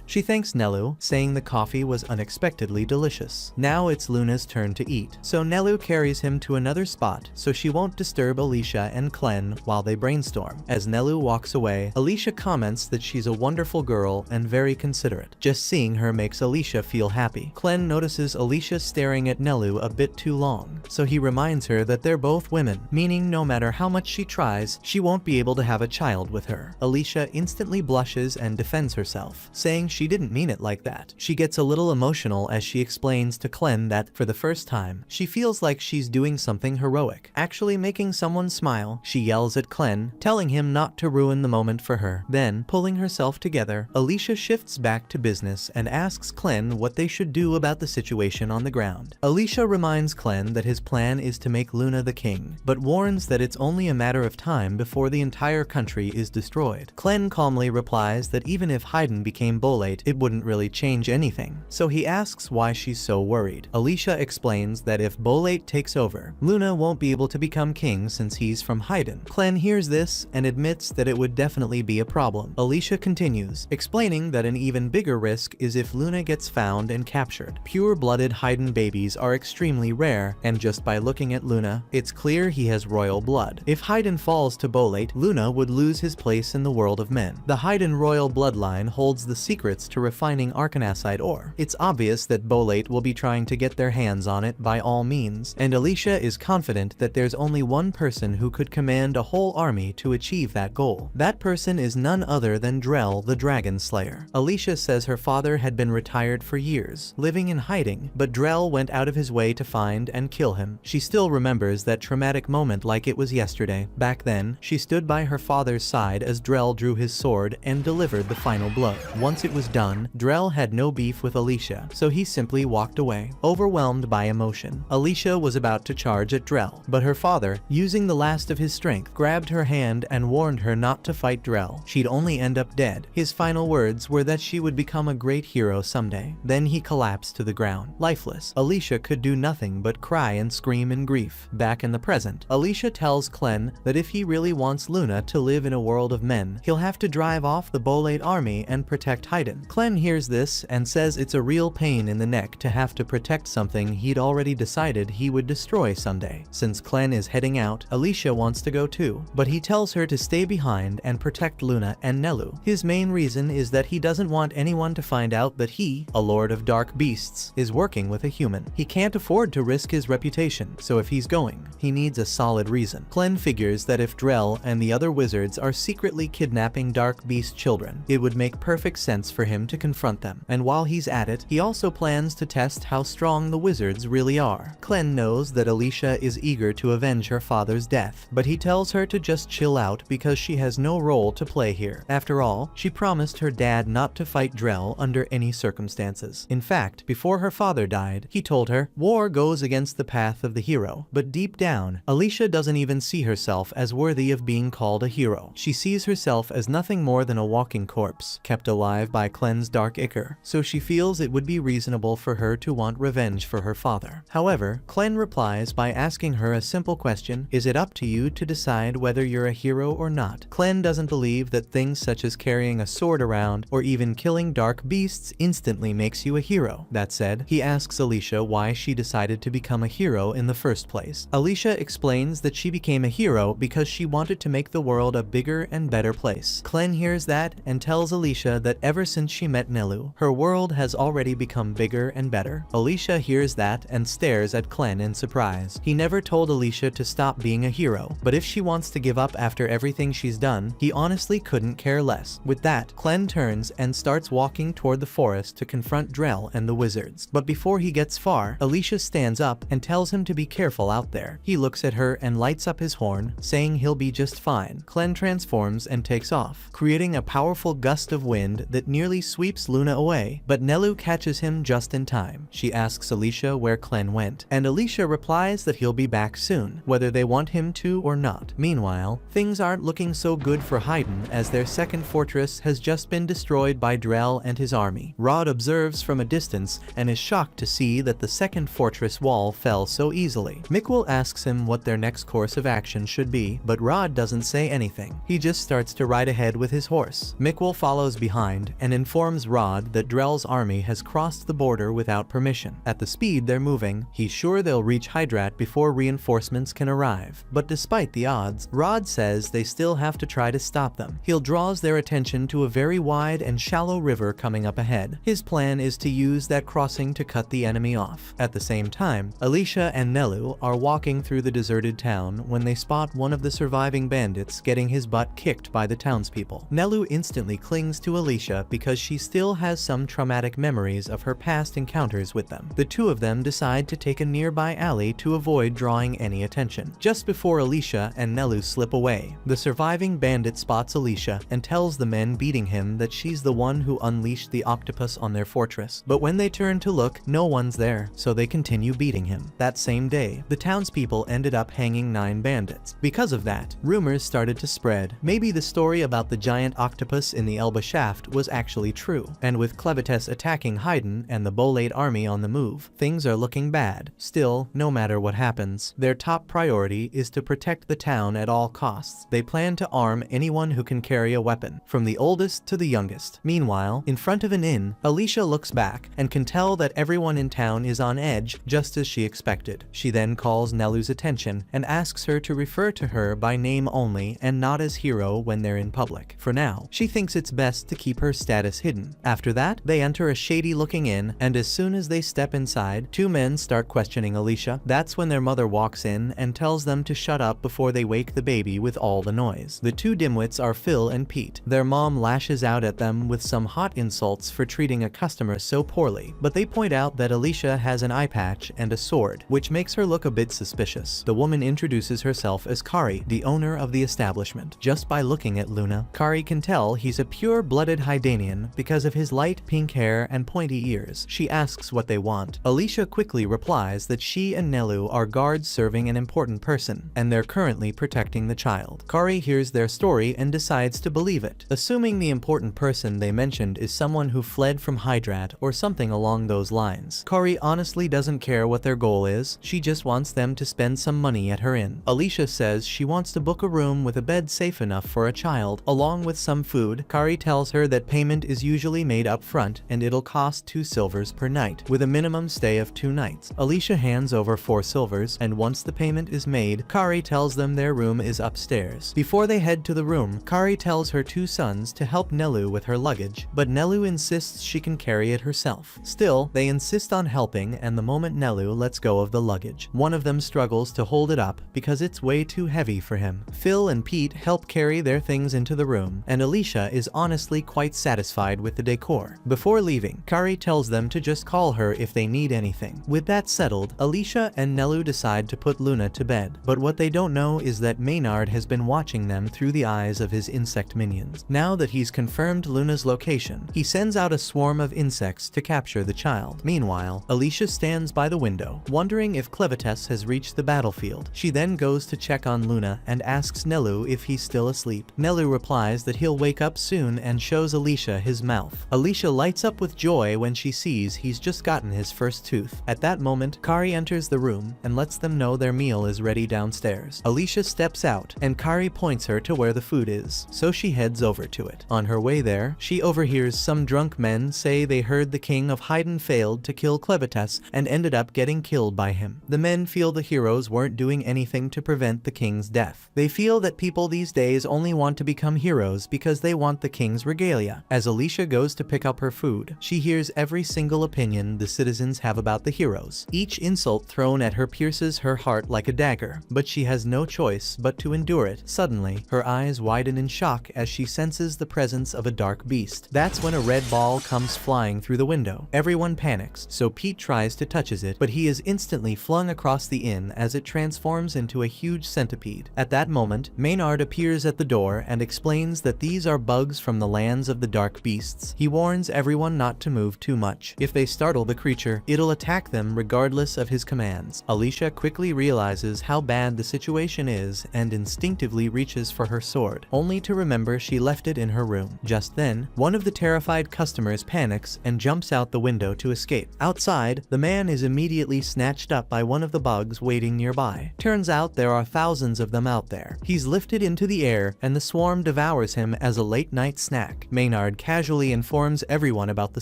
She thanks Nelu, saying the coffee was unexpectedly delicious. Now it's Luna's turn to eat, so Nelu carries him to another spot so she won't disturb Alicia and Clem while they brainstorm. As Nelu walks away, Alicia comments that she's a wonderful girl and very considerate. Just seeing her makes Alicia feel happy. Clem notices Alicia staring at Nelu a bit too long, so he reminds her that they're both women, meaning no matter how much she tries, she won't be able to have a child with her. Alicia instantly blushes and defends herself, saying she didn't mean it like that. She gets a little emotional as she explains to Clem that, for the first time, she feels like she's doing something heroic, actually making someone smile. She yells at Clem, telling him not to ruin the moment for her. Then, pulling herself together, Alicia shifts back to business and asks Clem what they should do about the situation on the ground. Alicia reminds Clem that his plan is to make Luna the king, but warns that it's only a matter of time before the entire country is destroyed. Clem calmly replies that even if Haydn became Bolate, it wouldn't really change anything, so he asks why she's so worried. Alicia explains that if Bolate takes over, Luna won't be able to become king since he's from Haydn. Clem hears this and admits that it would definitely be a problem. Alicia continues, explaining that an even bigger risk is if Luna gets found and captured. Pure-blooded Haydn babies are extremely rare, and just by looking at Luna, it's clear he has royal blood. If Haydn falls to Bolate, Luna would lose his place in the world of men. The Haydn royal bloodline holds the secrets to refining arcanasite ore. It's obvious that Bolate will be trying to get their hands on it by all means, and Alicia is confident that there's only one person who could command a whole army to achieve that goal. That person is none other than Drell, the Dragon Slayer. Alicia says her father had been retired for years, living in hiding, but Drell went out of his way to find and kill him. She still remembers that traumatic moment like it was yesterday. Back then, she stood by her father's side as Drell drew his sword and delivered the final blow. Once it was done, Drell had no beef with Alicia, so he simply walked away, overwhelmed by emotion. Alicia was about to charge at Drell, but her father, using the last of his strength, grabbed her hand and warned her not to fight Drell. She'd only end up dead. His final words were that she would become a great hero someday. Then he collapsed to the ground, lifeless. Alicia could do nothing but cry and scream in grief. Back in the present, Alicia tells Clem that if he really wants Luna to live in a world of men, he'll have to drive off the Bolate army and protect Haydn. Clem hears this and says it's a real pain in the neck to have to protect something he'd already decided he would destroy someday. Since Clem is heading out, Alicia wants to go too, but he tells her to stay behind and protect Luna and Nelu. His main reason is that he doesn't want anyone to find out that he, a lord of dark beasts, is working with a human. He can't afford to risk his reputation, so if he's going, he needs a solid reason. Clem figures that if Drell and the other wizards are secretly kidnapping dark beast children, it would make perfect sense for him to confront them. And while he's at it, he also plans to test how strong the wizards really are. Clem knows that Alicia is eager to avenge her father's death, but he tells her to just chill out because she has no role to play here. After all, she promised her dad not to fight Drell under any circumstances. In fact, before her father died, he told her, war goes against the path of the hero, but deep down, Alicia doesn't even see herself as worthy of being called a hero. She sees herself as nothing more than a walking corpse, kept alive by Clem's dark ichor, so she feels it would be reasonable for her to want revenge for her father. However, Clem replies by asking her a simple question: is it up to you to decide whether you're a hero or not? Clem doesn't believe that things such as carrying a sword around or even killing dark beasts instantly makes you a hero. That said, he asks Alicia why she decided to become a hero in the first place. Alicia Alicia explains that she became a hero because she wanted to make the world a bigger and better place. Clem hears that and tells Alicia that ever since she met Nelu, her world has already become bigger and better. Alicia hears that and stares at Clem in surprise. He never told Alicia to stop being a hero, but if she wants to give up after everything she's done, he honestly couldn't care less. With that, Clem turns and starts walking toward the forest to confront Drell and the wizards. But before he gets far, Alicia stands up and tells him to be careful out there. He looks at her and lights up his horn, saying he'll be just fine. Clem transforms and takes off, creating a powerful gust of wind that nearly sweeps Luna away, but Nelu catches him just in time. She asks Alicia where Clem went, and Alicia replies that he'll be back soon, whether they want him to or not. Meanwhile, things aren't looking so good for Haydn, as their second fortress has just been destroyed by Drell and his army. Rod observes from a distance and is shocked to see that the second fortress wall fell so easily. Mikkel asks him what their next course of action should be, but Rod doesn't say anything. He just starts to ride ahead with his horse. Mikkel follows behind and informs Rod that Drell's army has crossed the border without permission. At the speed they're moving, he's sure they'll reach Hydrat before reinforcements can arrive. But despite the odds, Rod says they still have to try to stop them. He draws their attention to a very wide and shallow river coming up ahead. His plan is to use that crossing to cut the enemy off. At the same time, Alicia and Nelu are walking through the deserted town when they spot one of the surviving bandits getting his butt kicked by the townspeople. Nelu instantly clings to Alicia because she still has some traumatic memories of her past encounters with them. The two of them decide to take a nearby alley to avoid drawing any attention. Just before Alicia and Nelu slip away, the surviving bandit spots Alicia and tells the men beating him that she's the one who unleashed the octopus on their fortress. But when they turn to look, no one's there, so they continue beating him. That same day, the townspeople ended up hanging 9 bandits. Because of that, rumors started to spread. Maybe the story about the giant octopus in the Elba shaft was actually true. And with Clevites attacking Haydn and the Bolade army on the move, things are looking bad. Still, no matter what happens, their top priority is to protect the town at all costs. They plan to arm anyone who can carry a weapon, from the oldest to the youngest. Meanwhile, in front of an inn, Alicia looks back and can tell that everyone in town is on edge, just as she expected. She then calls Nelu's attention and asks her to refer to her by name only and not as hero when they're in public. For now, she thinks it's best to keep her status hidden. After that, they enter a shady-looking inn, and as soon as they step inside, 2 men start questioning Alicia. That's when their mother walks in and tells them to shut up before they wake the baby with all the noise. The 2 dimwits are Phil and Pete. Their mom lashes out at them with some hot insults for treating a customer so poorly, but they point out that Alicia has an eye patch and a sword, which makes her look a bit suspicious. The woman introduces herself as Kari, the owner of the establishment. Just by looking at Luna, Kari can tell he's a pure-blooded Hydanian because of his light pink hair and pointy ears. She asks what they want. Alicia quickly replies that she and Nelu are guards serving an important person, and they're currently protecting the child. Kari hears their story and decides to believe it, assuming the important person they mentioned is someone who fled from Hydrat or something along those lines. Kari honestly doesn't care what their goal is, she just wants them to spend some money at her inn. Alicia says she wants to book a room with a bed safe enough for a child, along with some food. Kari tells her that payment is usually made up front and it'll cost 2 silvers per night, with a minimum stay of 2 nights. Alicia hands over 4 silvers, and once the payment is made, Kari tells them their room is upstairs. Before they head to the room, Kari tells her 2 sons to help Nelu with her luggage, but Nelu insists she can carry it herself. Still, they insist on helping, and the moment Nelu lets go of the luggage, one of them struggles to hold it up because it's way too heavy for him. Phil and Pete help carry their things into the room, and Alicia is honestly quite satisfied with the decor. Before leaving, Kari tells them to just call her if they need anything. With that settled, Alicia and Nelu decide to put Luna to bed, but what they don't know is that Maynard has been watching them through the eyes of his insect minions. Now that he's confirmed Luna's location, he sends out a swarm of insects to capture the child. Meanwhile, Alicia stands by the window, wondering if Clevites has reached the battlefield. She then goes to check on Luna and asks Nelu if he's still asleep. Nelu replies that he'll wake up soon and shows Alicia his mouth. Alicia lights up with joy when she sees he's just gotten his first tooth. At that moment, Kari enters the room and lets them know their meal is ready downstairs. Alicia steps out and Kari points her to where the food is, so she heads over to it. On her way there, she overhears some drunk men say they heard the king of Haydn failed to kill Clevites and ended up getting killed by him. The men feel the hero heroes weren't doing anything to prevent the king's death. They feel that people these days only want to become heroes because they want the king's regalia. As Alicia goes to pick up her food, she hears every single opinion the citizens have about the heroes. Each insult thrown at her pierces her heart like a dagger, but she has no choice but to endure it. Suddenly, her eyes widen in shock as she senses the presence of a dark beast. That's when a red ball comes flying through the window. Everyone panics, so Pete tries to touch it, but he is instantly flung across the inn as it transforms into a huge centipede. At that moment, Maynard appears at the door and explains that these are bugs from the lands of the dark beasts. He warns everyone not to move too much. If they startle the creature, it'll attack them regardless of his commands. Alicia quickly realizes how bad the situation is and instinctively reaches for her sword, only to remember she left it in her room. Just then, one of the terrified customers panics and jumps out the window to escape. Outside, the man is immediately snatched up by one of the bugs waiting nearby. Turns out there are thousands of them out there. He's lifted into the air and the swarm devours him as a late-night snack. Maynard casually informs everyone about the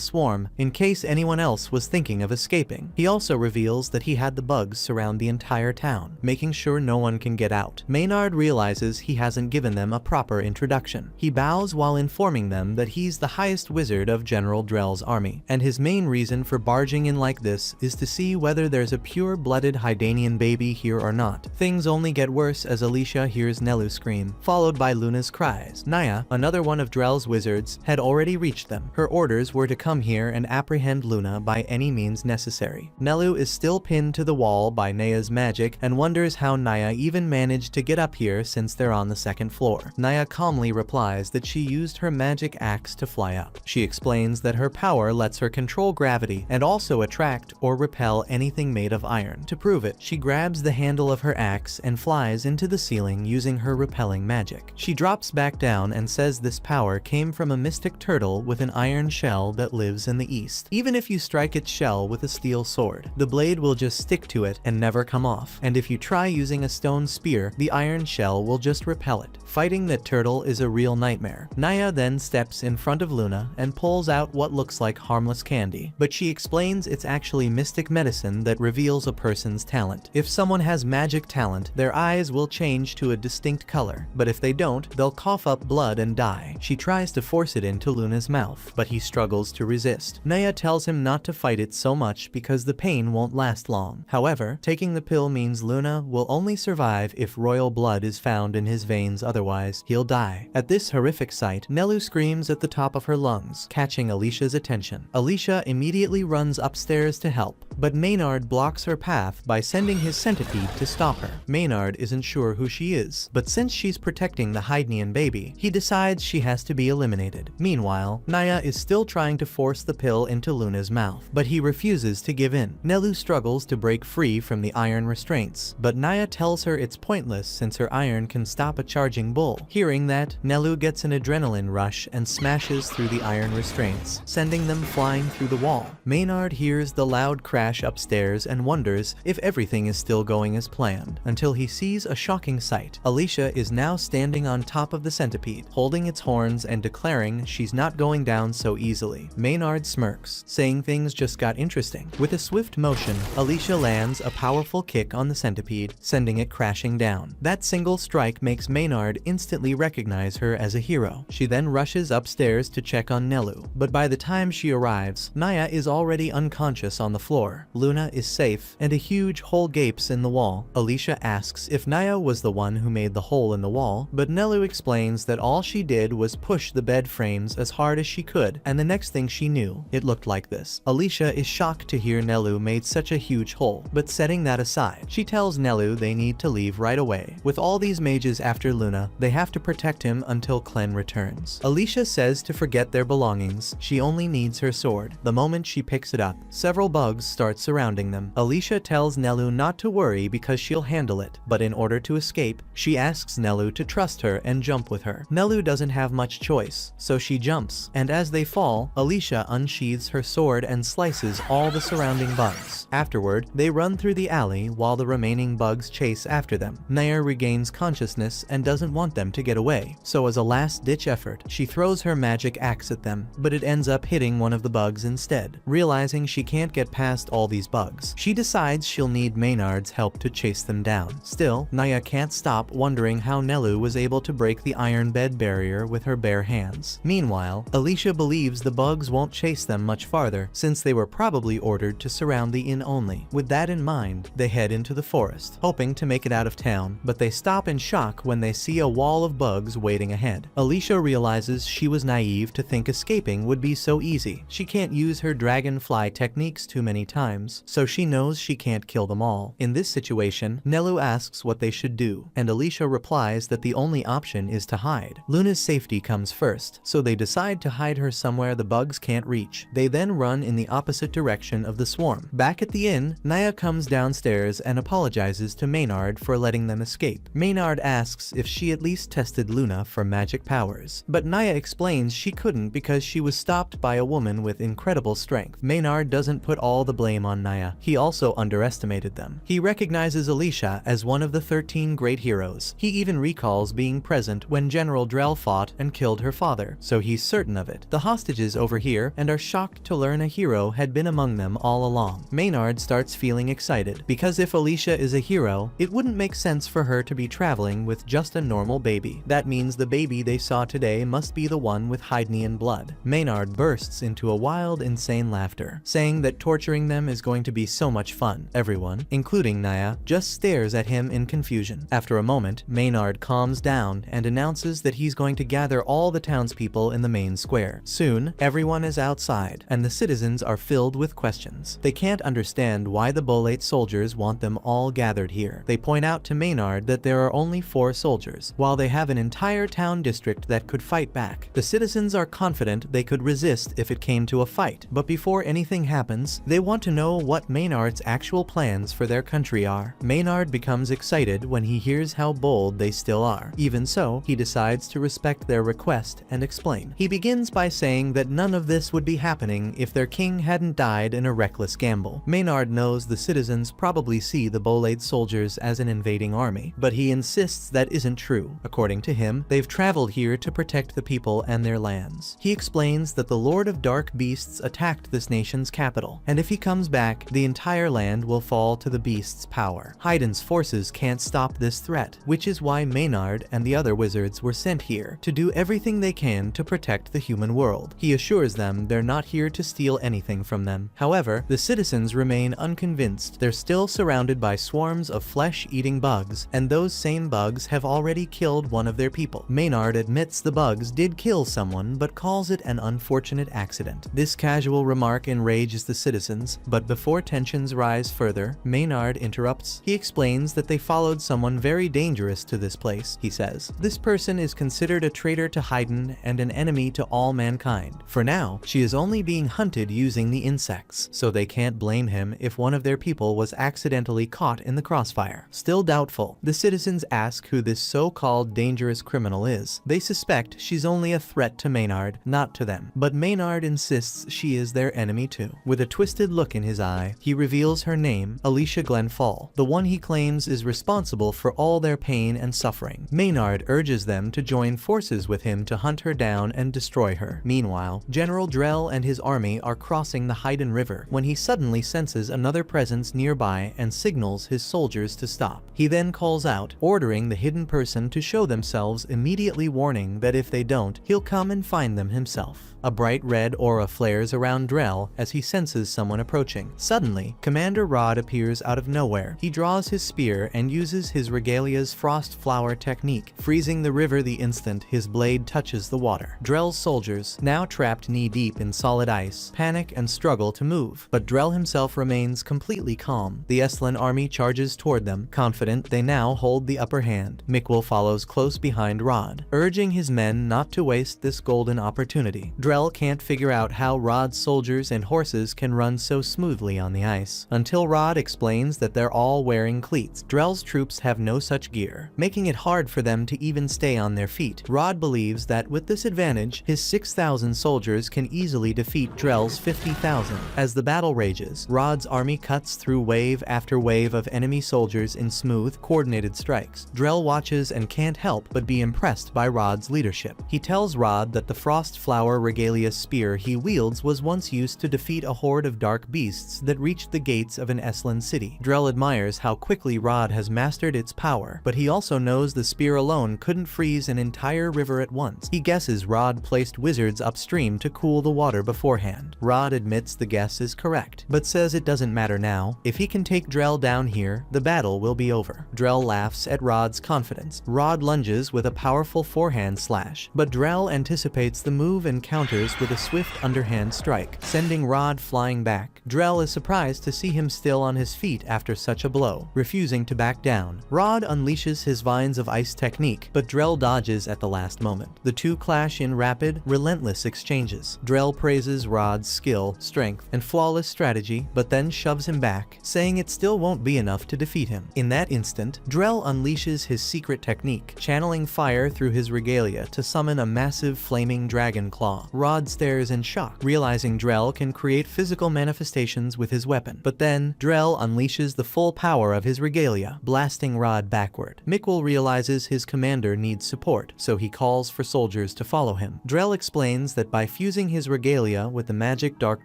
swarm in case anyone else was thinking of escaping. He also reveals that he had the bugs surround the entire town, making sure no one can get out. Maynard realizes he hasn't given them a proper introduction. He bows while informing them that he's the highest wizard of General Drell's army, and his main reason for barging in like this is to see whether there's a pure-blooded Hydanian baby here or not. Things only get worse as Alicia hears Nelu scream, followed by Luna's cries. Naya, another one of Drell's wizards, had already reached them. Her orders were to come here and apprehend Luna by any means necessary. Nelu is still pinned to the wall by Naya's magic and wonders how Naya even managed to get up here since they're on the second floor. Naya calmly replies that she used her magic axe to fly up. She explains that her power lets her control gravity and also attract or repel anything made of iron. To prove it, she grabs the handle of her axe and flies into the ceiling using her repelling magic. She drops back down and says this power came from a mystic turtle with an iron shell that lives in the east. Even if you strike its shell with a steel sword, the blade will just stick to it and never come off. And if you try using a stone spear, the iron shell will just repel it. Fighting that turtle is a real nightmare. Naya then steps in front of Luna and pulls out what looks like harmless candy, but she explains it's actually mystic medicine that reveals a person's talent. If someone has magic talent, their eyes will change to a distinct color, but if they don't, they'll cough up blood and die. She tries to force it into Luna's mouth, but he struggles to resist. Naya tells him not to fight it so much because the pain won't last long. However, taking the pill means Luna will only survive if royal blood is found in his veins, otherwise he'll die. At this horrific sight, Nelu screams at the top of her lungs, catching Alicia's attention. Alicia immediately runs upstairs to help, but Maynard blocks her path by sending his centipede to stop her. Maynard isn't sure who she is, but since she's protecting the Hydanian baby, he decides she has to be eliminated. Meanwhile, Naya is still trying to force the pill into Luna's mouth, but he refuses to give in. Nelu struggles to break free from the iron restraints, but Naya tells her it's pointless since her iron can stop a charging bull. Hearing that, Nelu gets an adrenaline rush and smashes through the iron restraints, sending them flying through the wall. Maynard hears the loud crash upstairs and wonders if everything is still going as planned, until he sees a shocking sight. Alicia is now standing on top of the centipede, holding its horns and declaring she's not going down so easily. Maynard smirks, saying things just got interesting. With a swift motion, Alicia lands a powerful kick on the centipede, sending it crashing down. That single strike makes Maynard instantly recognize her as a hero. She then rushes upstairs to check on Nelu, but by the time she arrives, Naya is already unconscious on the floor. Luna is safe, and a huge hole gapes in the wall. Alicia asks if Naya was the one who made the hole in the wall, but Nelu explains that all she did was push the bed frames as hard as she could, and the next thing she knew, it looked like this. Alicia is shocked to hear Nelu made such a huge hole, but setting that aside, she tells Nelu they need to leave right away. With all these mages after Luna, they have to protect him until Clem returns. Alicia says to forget their belongings, she only needs her sword. The moment she picks it up, several bugs start surrounding them. Alicia tells Nelu not to worry because she'll handle it, but in order to escape, she asks Nelu to trust her and jump with her. Nelu doesn't have much choice, so she jumps, and as they fall, Alicia unsheathes her sword and slices all the surrounding bugs. Afterward, they run through the alley while the remaining bugs chase after them. Naya regains consciousness and doesn't want them to get away, so as a last-ditch effort, she throws her magic axe at them, but it ends up hitting one of the bugs instead. Realizing she can't get past all these bugs. She decides she'll need Maynard's help to chase them down. Still, Naya can't stop wondering how Nelu was able to break the iron bed barrier with her bare hands. Meanwhile, Alicia believes the bugs won't chase them much farther, since they were probably ordered to surround the inn only. With that in mind, they head into the forest, hoping to make it out of town, but they stop in shock when they see a wall of bugs waiting ahead. Alicia realizes she was naive to think escaping would be so easy. She can't use her dragonfly techniques too many times, so she knows she can't kill them all. In this situation, Nelu asks what they should do, and Alicia replies that the only option is to hide. Luna's safety comes first, so they decide to hide her somewhere the bugs can't reach. They then run in the opposite direction of the swarm. Back at the inn, Naya comes downstairs and apologizes to Maynard for letting them escape. Maynard asks if she at least tested Luna for magic powers, but Naya explains she couldn't because she was stopped by a woman with incredible strength. Maynard doesn't put all the blame on Naya. He also underestimated them. He recognizes Alicia as one of the 13 great heroes. He even recalls being present when General Drell fought and killed her father, so he's certain of it. The hostages overhear and are shocked to learn a hero had been among them all along. Maynard starts feeling excited, because if Alicia is a hero, it wouldn't make sense for her to be traveling with just a normal baby. That means the baby they saw today must be the one with Hydnian blood. Maynard bursts into a wild, insane laughter, saying that torturing them is going to be so much fun. Everyone, including Naya, just stares at him in confusion. After a moment, Maynard calms down and announces that he's going to gather all the townspeople in the main square. Soon, everyone is outside, and the citizens are filled with questions. They can't understand why the Bolate soldiers want them all gathered here. They point out to Maynard that there are only 4 soldiers, while they have an entire town district that could fight back. The citizens are confident they could resist if it came to a fight, but before anything happens, they want to know what Maynard's actual plans for their country are. Maynard becomes excited when he hears how bold they still are. Even so, he decides to respect their request and explain. He begins by saying that none of this would be happening if their king hadn't died in a reckless gamble. Maynard knows the citizens probably see the Bolade soldiers as an invading army, but he insists that isn't true. According to him, they've traveled here to protect the people and their lands. He explains that the Lord of Dark Beasts attacked this nation's capital, and if he comes back, the entire land will fall to the beast's power. Haydn's forces can't stop this threat, which is why Maynard and the other wizards were sent here to do everything they can to protect the human world. He assures them they're not here to steal anything from them. However, the citizens remain unconvinced. They're still surrounded by swarms of flesh-eating bugs, and those same bugs have already killed one of their people. Maynard admits the bugs did kill someone, but calls it an unfortunate accident. This casual remark enrages the citizens, but before tensions rise further, Maynard interrupts. He explains that they followed someone very dangerous to this place. He says, "This person is considered a traitor to Haydn and an enemy to all mankind. For now, she is only being hunted using the insects, so they can't blame him if one of their people was accidentally caught in the crossfire." Still doubtful, the citizens ask who this so-called dangerous criminal is. They suspect she's only a threat to Maynard, not to them, but Maynard insists she is their enemy too. With a twisted look in his eye, he reveals her name, Alicia Glenfall, the one he claims is responsible for all their pain and suffering. Maynard urges them to join forces with him to hunt her down and destroy her. Meanwhile, General Drell and his army are crossing the Hydn River when he suddenly senses another presence nearby and signals his soldiers to stop. He then calls out, ordering the hidden person to show themselves, immediately warning that if they don't, he'll come and find them himself. A bright red aura flares around Drell as he senses someone approaching. Suddenly, Commander Rod appears out of nowhere. He draws his spear and uses his regalia's frost flower technique, freezing the river the instant his blade touches the water. Drell's soldiers, now trapped knee-deep in solid ice, panic and struggle to move, but Drell himself remains completely calm. The Eslan army charges toward them, confident they now hold the upper hand. Mikkel follows close behind Rod, urging his men not to waste this golden opportunity. Drell can't figure out how Rod's soldiers and horses can run so smoothly on the ice, until Rod explains that they're all wearing cleats. Drell's troops have no such gear, making it hard for them to even stay on their feet. Rod believes that with this advantage, his 6,000 soldiers can easily defeat Drell's 50,000. As the battle rages, Rod's army cuts through wave after wave of enemy soldiers in smooth, coordinated strikes. Drell watches and can't help but be impressed by Rod's leadership. He tells Rod that the Frost Flower regalia spear he wields was once used to defeat a horde of dark beasts that reached the gates of an Eslan city. Drell admires how quickly Rod has mastered its power, but he also knows the spear alone couldn't freeze an entire river at once. He guesses Rod placed wizards upstream to cool the water beforehand. Rod admits the guess is correct, but says it doesn't matter now. If he can take Drell down here, the battle will be over. Drell laughs at Rod's confidence. Rod lunges with a powerful forehand slash, but Drell anticipates the move and counters with a swift underhand strike, sending Rod flying back. Drell is surprised to see him still on his feet after such a blow, refusing to back down. Rod unleashes his vines of ice technique, but Drell dodges at the last moment. The two clash in rapid, relentless exchanges. Drell praises Rod's skill, strength, and flawless strategy, but then shoves him back, saying it still won't be enough to defeat him. In that instant, Drell unleashes his secret technique, channeling fire through his regalia to summon a massive flaming dragon claw. Rod stares in shock, realizing Drell can create physical manifestations with his weapon. But then, Drell unleashes the full power of his regalia, blasting Rod backward. Mikkel realizes his commander needs support, so he calls for soldiers to follow him. Drell explains that by fusing his regalia with the magic dark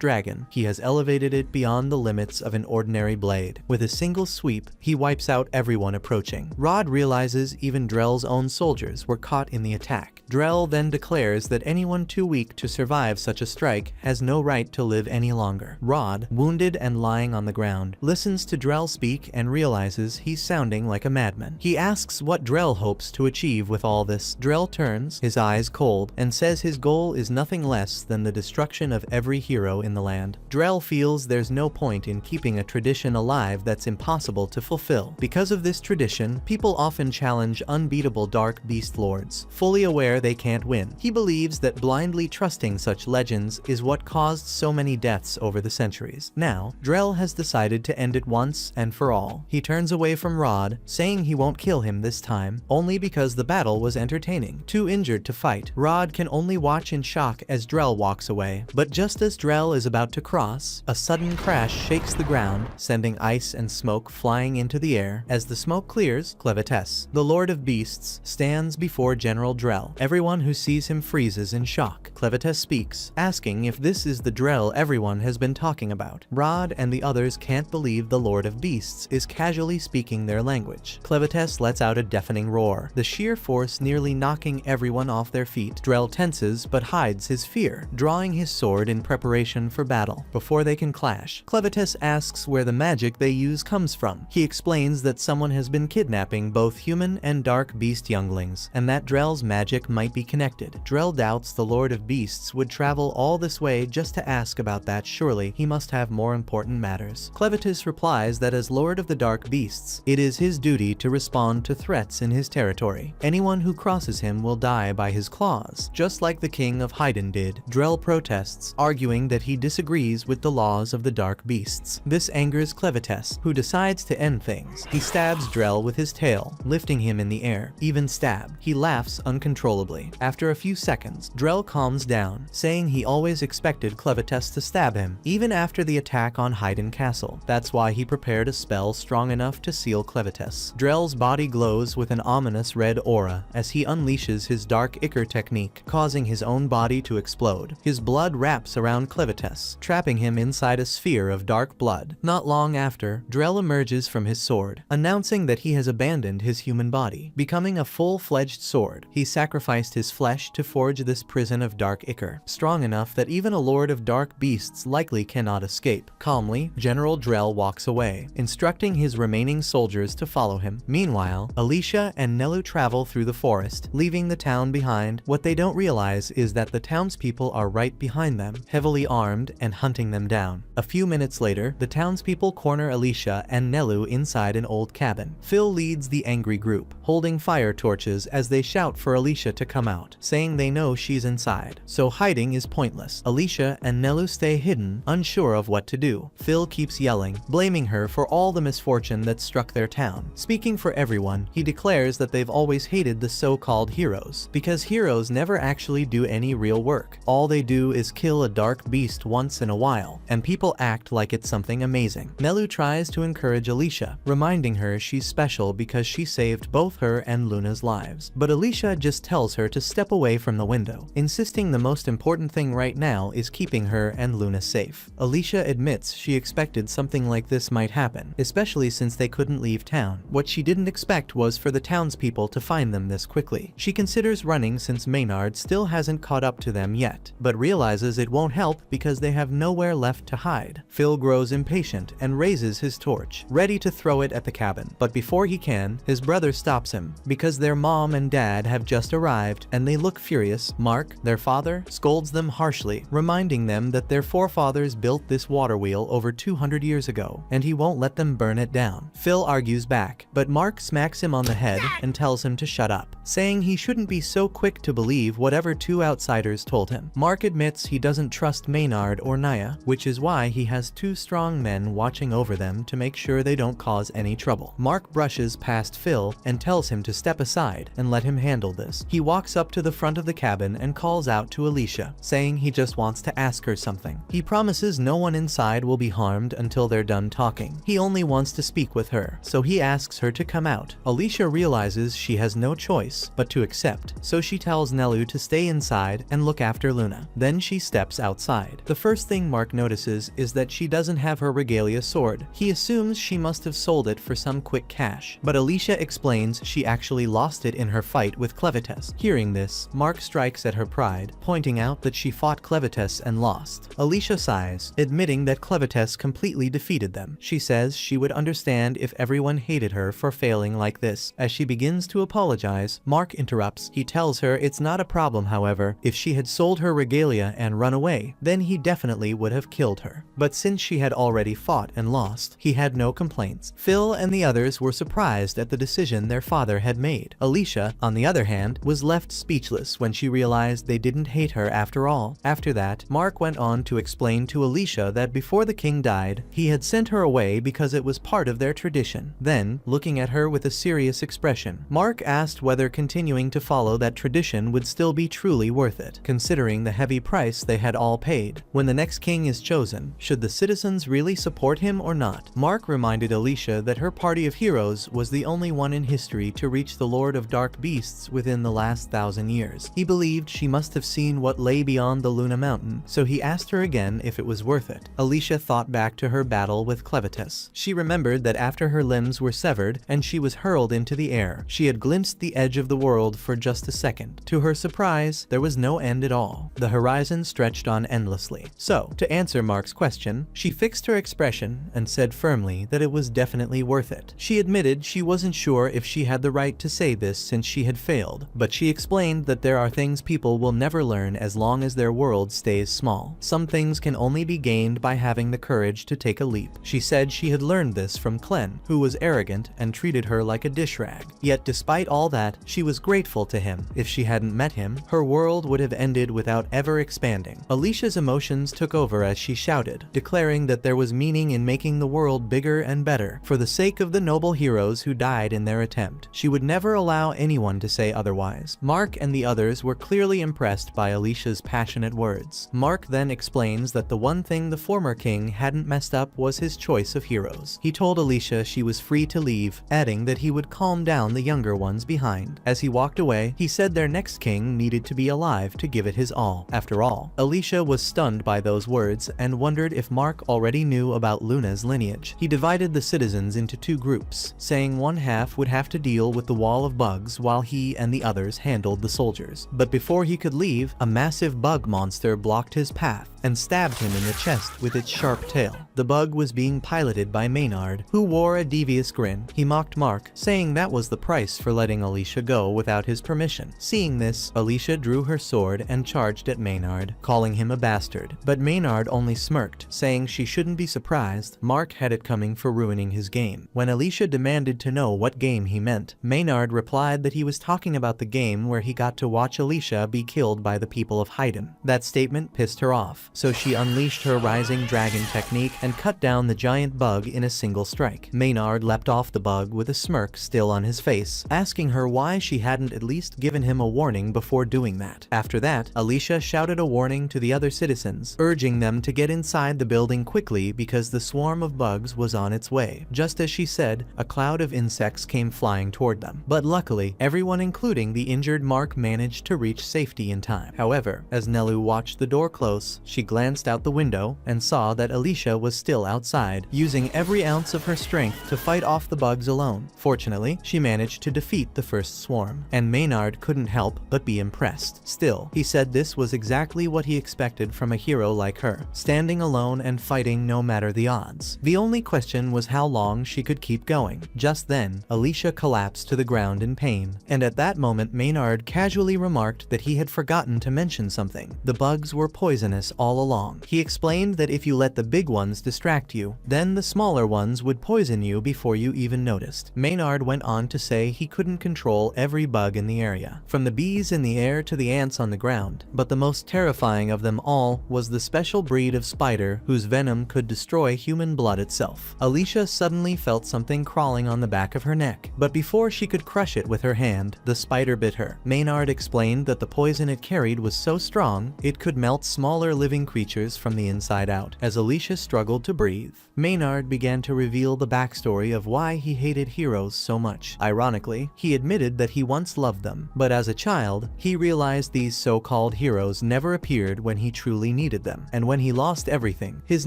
dragon, he has elevated it beyond the limits of an ordinary blade. With a single sweep, he wipes out everyone approaching. Rod realizes even Drell's own soldiers were caught in the attack. Drell then declares that anyone too weak to survive such a strike has no right to live any longer. Rod, wounded and lying on the ground, listens to Drell speak and realizes he's sounding like a madman. He asks what Drell hopes to achieve with all this. Drell turns, his eyes cold, and says his goal is nothing less than the destruction of every hero in the land. Drell feels there's no point in keeping a tradition alive that's impossible to fulfill. Because of this tradition, people often challenge unbeatable dark beast lords, fully aware they can't win. He believes that blindly trusting such legends is what caused so many deaths over the centuries. Now, Drell has decided to end it once and for all. He turns away from Rod, saying he won't kill him this time, only because the battle was entertaining. Too injured to fight, Rod can only watch in shock as Drell walks away. But just as Drell is about to cross, a sudden crash shakes the ground, sending ice and smoke flying into the air. As the smoke clears, Clevetess, the Lord of Beasts, stands before General Drell. Everyone who sees him freezes in shock. Clevetess speaks, asking if this is the Drell everyone has been talking about. Rod and the others can't believe the Lord of Beasts is casually speaking their language. Clevetess lets out a deafening roar, the sheer force nearly knocking everyone off their feet. Drell tenses but hides his fear, drawing his sword in preparation for battle. Before they can clash, Clevetess asks where the magic they use comes from. He explains that someone has been kidnapping both human and dark beast younglings, and that Drell's magic might be connected. Drell doubts the Lord of Beasts would travel all this way just to ask about that. Surely he must have more important matters. Clevetess replies that as Lord of the Dark Beasts, it is his duty to respond to threats in his territory. Anyone who crosses him will die by his claws, just like the King of Hyden did. Drell protests, arguing that he disagrees with the laws of the Dark Beasts. This angers Clevetess, who decides to end things. He stabs Drell with his tail, lifting him in the air. Even stabbed, he laughs uncontrollably. After a few seconds, Drell calms down, saying he always expected Clevetess to stab him, even after the attack on Hyden Castle. That's why he prepared a spell strong enough to seal Clevetess. Drell's body glows with an ominous red aura as he unleashes his dark ichor technique, causing his own body to explode. His blood wraps around Clevetess, trapping him inside a sphere of dark blood. Not long after, Drell emerges from his sword, announcing that he has abandoned his human body. Becoming a full-fledged sword, he sacrificed his flesh to forge this prison of dark ichor, strong enough that even a Lord of Dark Beasts likely cannot escape. Calmly, General Drell walks away, instructing his remaining soldiers to follow him. Meanwhile, Alicia and Nelu travel through the forest, leaving the town behind. What they don't realize is that the townspeople are right behind them, heavily armed and hunting them down. A few minutes later, the townspeople corner Alicia and Nelu inside an old cabin. Phil leads the angry group, holding fire torches as they shout for Alicia to come out, saying they know she's inside, so hiding is pointless. Alicia and Nelu stay hidden, unsure of what to do. Phil keeps yelling, blaming her for all the misfortune that struck their town. Speaking for everyone, he declares that they've always hated the so-called heroes, because heroes never actually do any real work. All they do is kill a dark beast once in a while, and people act like it's something amazing. Nelu tries to encourage Alicia, reminding her she's special because she saved both her and Luna's lives. But Alicia just tells her to step away from the window, insisting the most important thing right now is keeping her and Luna safe. Alicia admits she expected something like this might happen, especially since they couldn't leave town. What she didn't expect was for the townspeople to find them this quickly. She considers running since Maynard still hasn't caught up to them yet, but realizes it won't help because they have nowhere left to hide. Phil grows impatient and raises his torch, ready to throw it at the cabin. But before he can, his brother stops him, because their mom and dad have just arrived and they look furious. Mark, their father, scolds them harshly, reminding them that their forefathers built this water wheel over 200 years ago, and he won't let them burn it down. Phil argues back, but Mark smacks him on the head and tells him to shut up, saying he shouldn't be so quick to believe whatever two outsiders told him. Mark admits he doesn't trust Maynard or Naya, which is why he has two strong men watching over them to make sure they don't cause any trouble. Mark brushes past Phil and tells him to step aside and let him handle this. He walks up to the front of the cabin and calls out to Alicia, saying he just wants to ask her something. He promises no one inside will be harmed until they're done talking. He only wants to speak with her, so he asks her to come out. Alicia realizes she has no choice but to accept, so she tells Nelu to stay inside and look after Luna. Then she steps outside. The first thing Mark notices is that she doesn't have her regalia sword. He assumes she must have sold it for some quick cash, but Alicia explains she actually lost it in her fight with Clevites. Hearing this, Mark strikes at her pride, pointing out that she fought Clevites and lost. Alicia sighs, admitting that Clevites completely defeated them. She says she would understand if everyone hated her for failing like this. As she begins to apologize, Mark interrupts. He tells her it's not a problem, however. If she had sold her regalia and run away, then he definitely would have killed her. But since she had already fought and lost, he had no complaints. Phil and the others were surprised at the decision their father had made. Alicia, on the other hand, was left speechless when she realized they didn't hate her after all. After that, Mark went on to explain to Alicia that before the king died, he had sent her away because it was part of their tradition. Then, looking at her with a serious expression, Mark asked whether continuing to follow that tradition would still be truly worth it, considering the heavy price they had all paid. When the next king is chosen, should the citizens really support him or not? Mark reminded Alicia that her party of heroes was the only one in history to reach the Lord of Dark Beasts within the last 1,000 years. He believed she must have seen what lay beyond the Luna Mountain, so he asked her again if it was worth it. Alicia thought back to her battle with Clevites. She remembered that after her limbs were severed and she was hurled into the air, she had glimpsed the edge of the world for just a second. To her surprise, there was no end at all. The horizon stretched on endlessly. So, to answer Mark's question, she fixed her expression and said firmly that it was definitely worth it. She admitted she wasn't sure if she had the right to say this since she had failed, but she explained that there are things people will never learn as long as their world stays small. Some things can only be gained by having the courage to take a leap. She said she had learned this from Clem, who was arrogant and treated her like a dish rag. Yet despite all that, she was grateful to him. If she hadn't met him, her world would have ended without ever expanding. Alicia's emotions took over as she shouted, declaring that there was meaning in making the world bigger and better, for the sake of the noble heroes who died in their attempt. She would never allow anyone to say otherwise. Mark and the others were clearly impressed by Alicia's passionate words. Mark then explains that the one thing the former king hadn't messed up was his choice of heroes. He told Alicia she was free to leave, adding that he would calm down the younger ones behind. As he walked away, he said their next king needed to be alive to give it his all. After all, Alicia was stunned by those words and wondered if Mark already knew about Luna's lineage. He divided the citizens into two groups, saying one half would have to deal with the wall of bugs while he and the others handled the soldiers. But before he could leave, a massive bug monster blocked his path and stabbed him in the chest with its sharp tail. The bug was being piloted by Maynard, who wore a devious grin. He mocked Mark, saying that was the price for letting Alicia go without his permission. Seeing this, Alicia drew her sword and charged at Maynard, calling him a bastard. But Maynard only smirked, saying she shouldn't be surprised. Mark had it coming for ruining his game. When Alicia demanded to know what game he meant, Maynard replied that he was talking about the game where he got to watch Alicia be killed by the people of Haydn. That statement pissed her off, so she unleashed her rising dragon technique and cut down the giant bug in a single strike. Maynard leapt off the bug with a smirk still on his face, asking her why she hadn't at least given him a warning before doing that. After that, Alicia shouted a warning to the other citizens, urging them to get inside the building quickly because the swarm of bugs was on its way. Just as she said, a cloud of insects came flying toward them. But luckily, everyone including the injured Mark managed to reach safety in time. However, as Nelu watched the door close, she glanced out the window and saw that Alicia was still outside, using every ounce of her strength to fight off the bugs alone. Fortunately, she managed to defeat the first swarm, and Maynard couldn't help but be impressed. Still, he said this was exactly what he expected from a hero like her, standing alone and fighting no matter the odds. The only question was how long she could keep going. Just then, Alicia collapsed to the ground in pain, and at that moment Maynard casually remarked that he had forgotten to mention something. The bugs were poisonous all along. He explained that if you let the big ones distract you, then the smaller ones would poison you before you even noticed. Maynard went on to say he couldn't control every bug in the area, from the bees in the air to the ants on the ground, but the most terrifying of them all was the special breed of spider whose venom could destroy human blood itself. Alicia suddenly felt something crawling on the back of her neck, but before she could crush it with her hand, the spider bit her. Maynard explained that the poison it carried was so strong, it could melt smaller living creatures from the inside out. As Alicia struggled to breathe, Maynard began to reveal the backstory of why he hated heroes so much. Ironically, he admitted that he once loved them, but as a child, he realized these so-called heroes never appeared when he truly needed them, and when he lost everything, his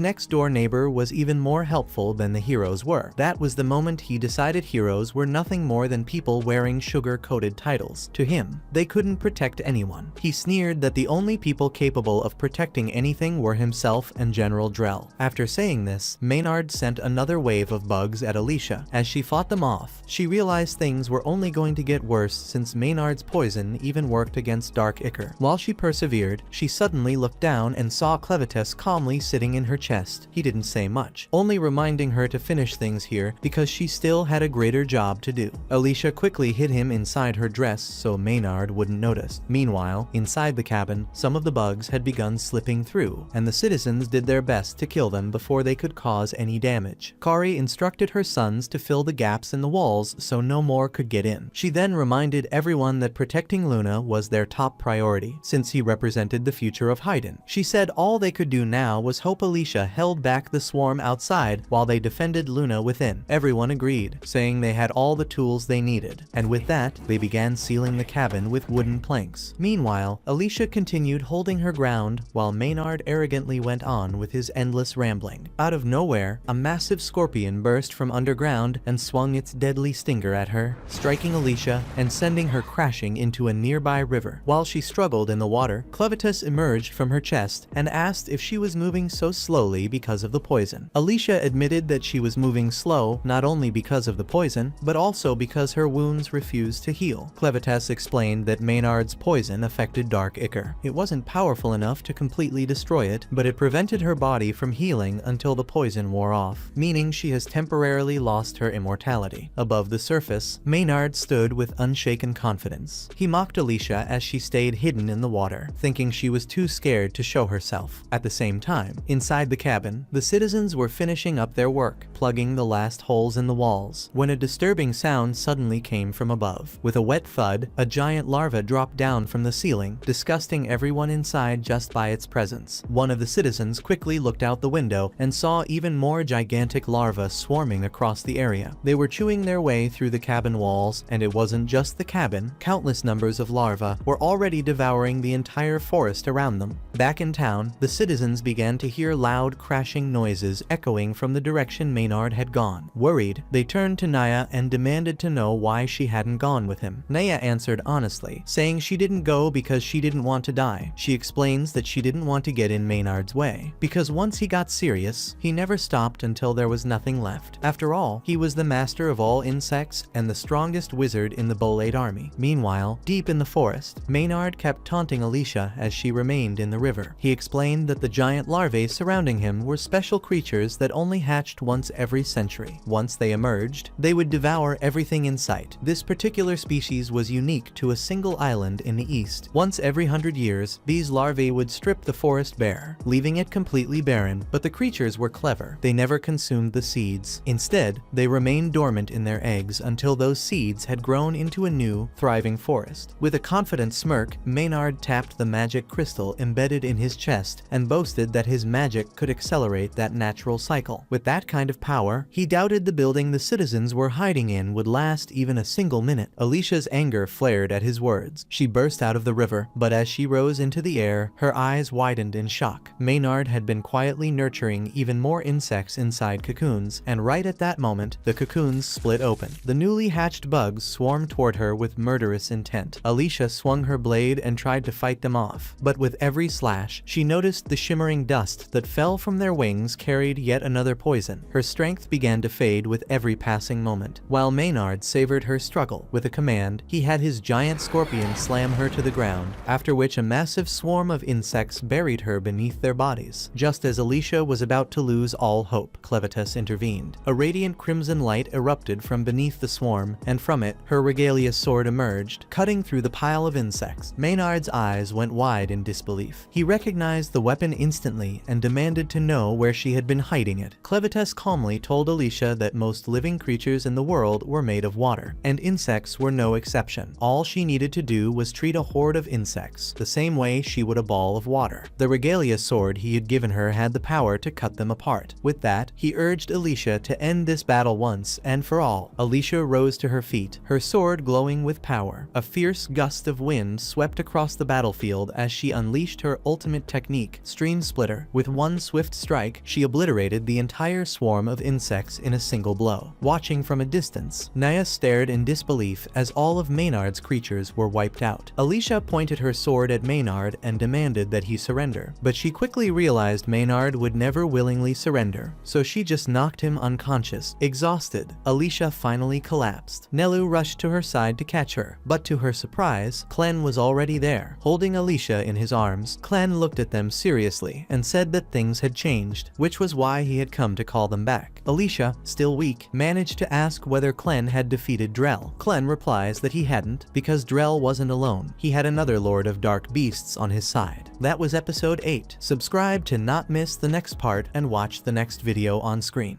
next-door neighbor was even more helpful than the heroes were. That was the moment he decided heroes were nothing more than people wearing sugar-coated titles. To him, they couldn't protect anyone. He sneered that the only people capable of protecting anything were himself and General Drell. After saying this, Maynard sent another wave of bugs at Alicia. As she fought them off, she realized things were only going to get worse since Maynard's poison even worked against dark ichor. While she persevered, she suddenly looked down and saw Clevitus calmly sitting in her chest. He didn't say much, only reminding her to finish things here because she still had a greater job to do. Alicia quickly hid him inside her dress so Maynard wouldn't notice. Meanwhile, inside the cabin, some of the bugs had begun slipping through, and the citizens did their best to kill them before they could cause any damage. Kari instructed her sons to fill the gaps in the walls so no more could get in. She then reminded everyone that protecting Luna was their top priority, since he represented the future of Haydn. She said all they could do now was hope Alicia held back the swarm outside while they defended Luna within. Everyone agreed, saying they had all the tools they needed, and with that, they began sealing the cabin with wooden planks. Meanwhile, Alicia continued holding her ground while Maynard arrogantly went on with his endless rambling. Out of nowhere, a massive scorpion burst from underground and swung its deadly stinger at her, striking Alicia and sending her crashing into a nearby river. While she struggled in the water, Clevitus emerged from her chest and asked if she was moving so slowly because of the poison. Alicia admitted that she was moving slow not only because of the poison, but also because her wounds refused to heal. Clevitus explained that Maynard's poison affected dark ichor. It wasn't powerful enough to completely destroy it, but it prevented her body from healing until the poison wore off, meaning she has temporarily lost her immortality. Above the surface, Maynard stood with unshaken confidence. He mocked Alicia as she stayed hidden in the water, thinking she was too scared to show herself. At the same time, inside the cabin, the citizens were finishing up their work, plugging the last holes in the walls, when a disturbing sound suddenly came from above. With a wet thud, a giant larva dropped down from the ceiling, disgusting everyone inside just by its presence. One of the citizens quickly looked out the window and saw even more gigantic larvae swarming across the area. They were chewing their way through the cabin walls, and it wasn't just the cabin. Countless numbers of larvae were already devouring the entire forest around them. Back in town, the citizens began to hear loud crashing noises echoing from the direction Maynard had gone. Worried, they turned to Naya and demanded to know why she hadn't gone with him. Naya answered honestly, saying she didn't go because she didn't want to die. She explains that she didn't want to get in Maynard's way, because once he got serious, he never stopped until there was nothing left. After all, he was the master of all insects and the strongest wizard in the Bolade army. Meanwhile, deep in the forest, Maynard kept taunting Alicia as she remained in the river. He explained that the giant larvae surrounding him were special creatures that only hatched once every century. Once they emerged, they would devour everything in sight. This particular species was unique to a single island in the east. Once every 100 years, these larvae would strip the forest bare, leaving it completely barren, but the creatures were clever. They never consumed the seeds. Instead, they remained dormant in their eggs until those seeds had grown into a new, thriving forest. With a confident smirk, Maynard tapped the magic crystal embedded in his chest and boasted that his magic could accelerate that natural cycle. With that kind of power, he doubted the building the citizens were hiding in would last even a single minute. Alicia's anger flared at his words. She burst out of the river, more, but as she rose into the air, her eyes widened in shock. Maynard had been quietly nurturing even more insects inside cocoons, and right at that moment, the cocoons split open. The newly hatched bugs swarmed toward her with murderous intent. Alicia swung her blade and tried to fight them off, but with every slash, she noticed the shimmering dust that fell from their wings carried yet another poison. Her strength began to fade with every passing moment. While Maynard savored her struggle, with a command, he had his giant scorpion slam her to the ground, after which a massive swarm of insects buried her beneath their bodies. Just as Alicia was about to lose all hope, Clevitus intervened. A radiant crimson light erupted from beneath the swarm, and from it, her regalia sword emerged, cutting through the pile of insects. Maynard's eyes went wide in disbelief. He recognized the weapon instantly and demanded to know where she had been hiding it. Clevitus calmly told Alicia that most living creatures in the world were made of water, and insects were no exception. All she needed to do was treat a horde of insects the same way she would a ball of water. The regalia sword he had given her had the power to cut them apart. With that, he urged Alicia to end this battle once and for all. Alicia rose to her feet, her sword glowing with power. A fierce gust of wind swept across the battlefield as she unleashed her ultimate technique, Stream Splitter. With one swift strike, she obliterated the entire swarm of insects in a single blow. Watching from a distance, Naya stared in disbelief as all of Maynard's creatures were wiped out. Alicia pointed her sword at Maynard and demanded that he surrender, but she quickly realized Maynard would never willingly surrender, so she just knocked him unconscious. Exhausted, Alicia finally collapsed. Nelu rushed to her side to catch her, but to her surprise, Clen was already there. Holding Alicia in his arms, Clen looked at them seriously and said that things had changed, which was why he had come to call them back. Alicia, still weak, managed to ask whether Clen had defeated Drell. Clen replies that he hadn't, because Drell wasn't alone. He had another Lord of Dark Beasts on his side. That was episode 8. Subscribe to not miss the next part and watch the next video on screen.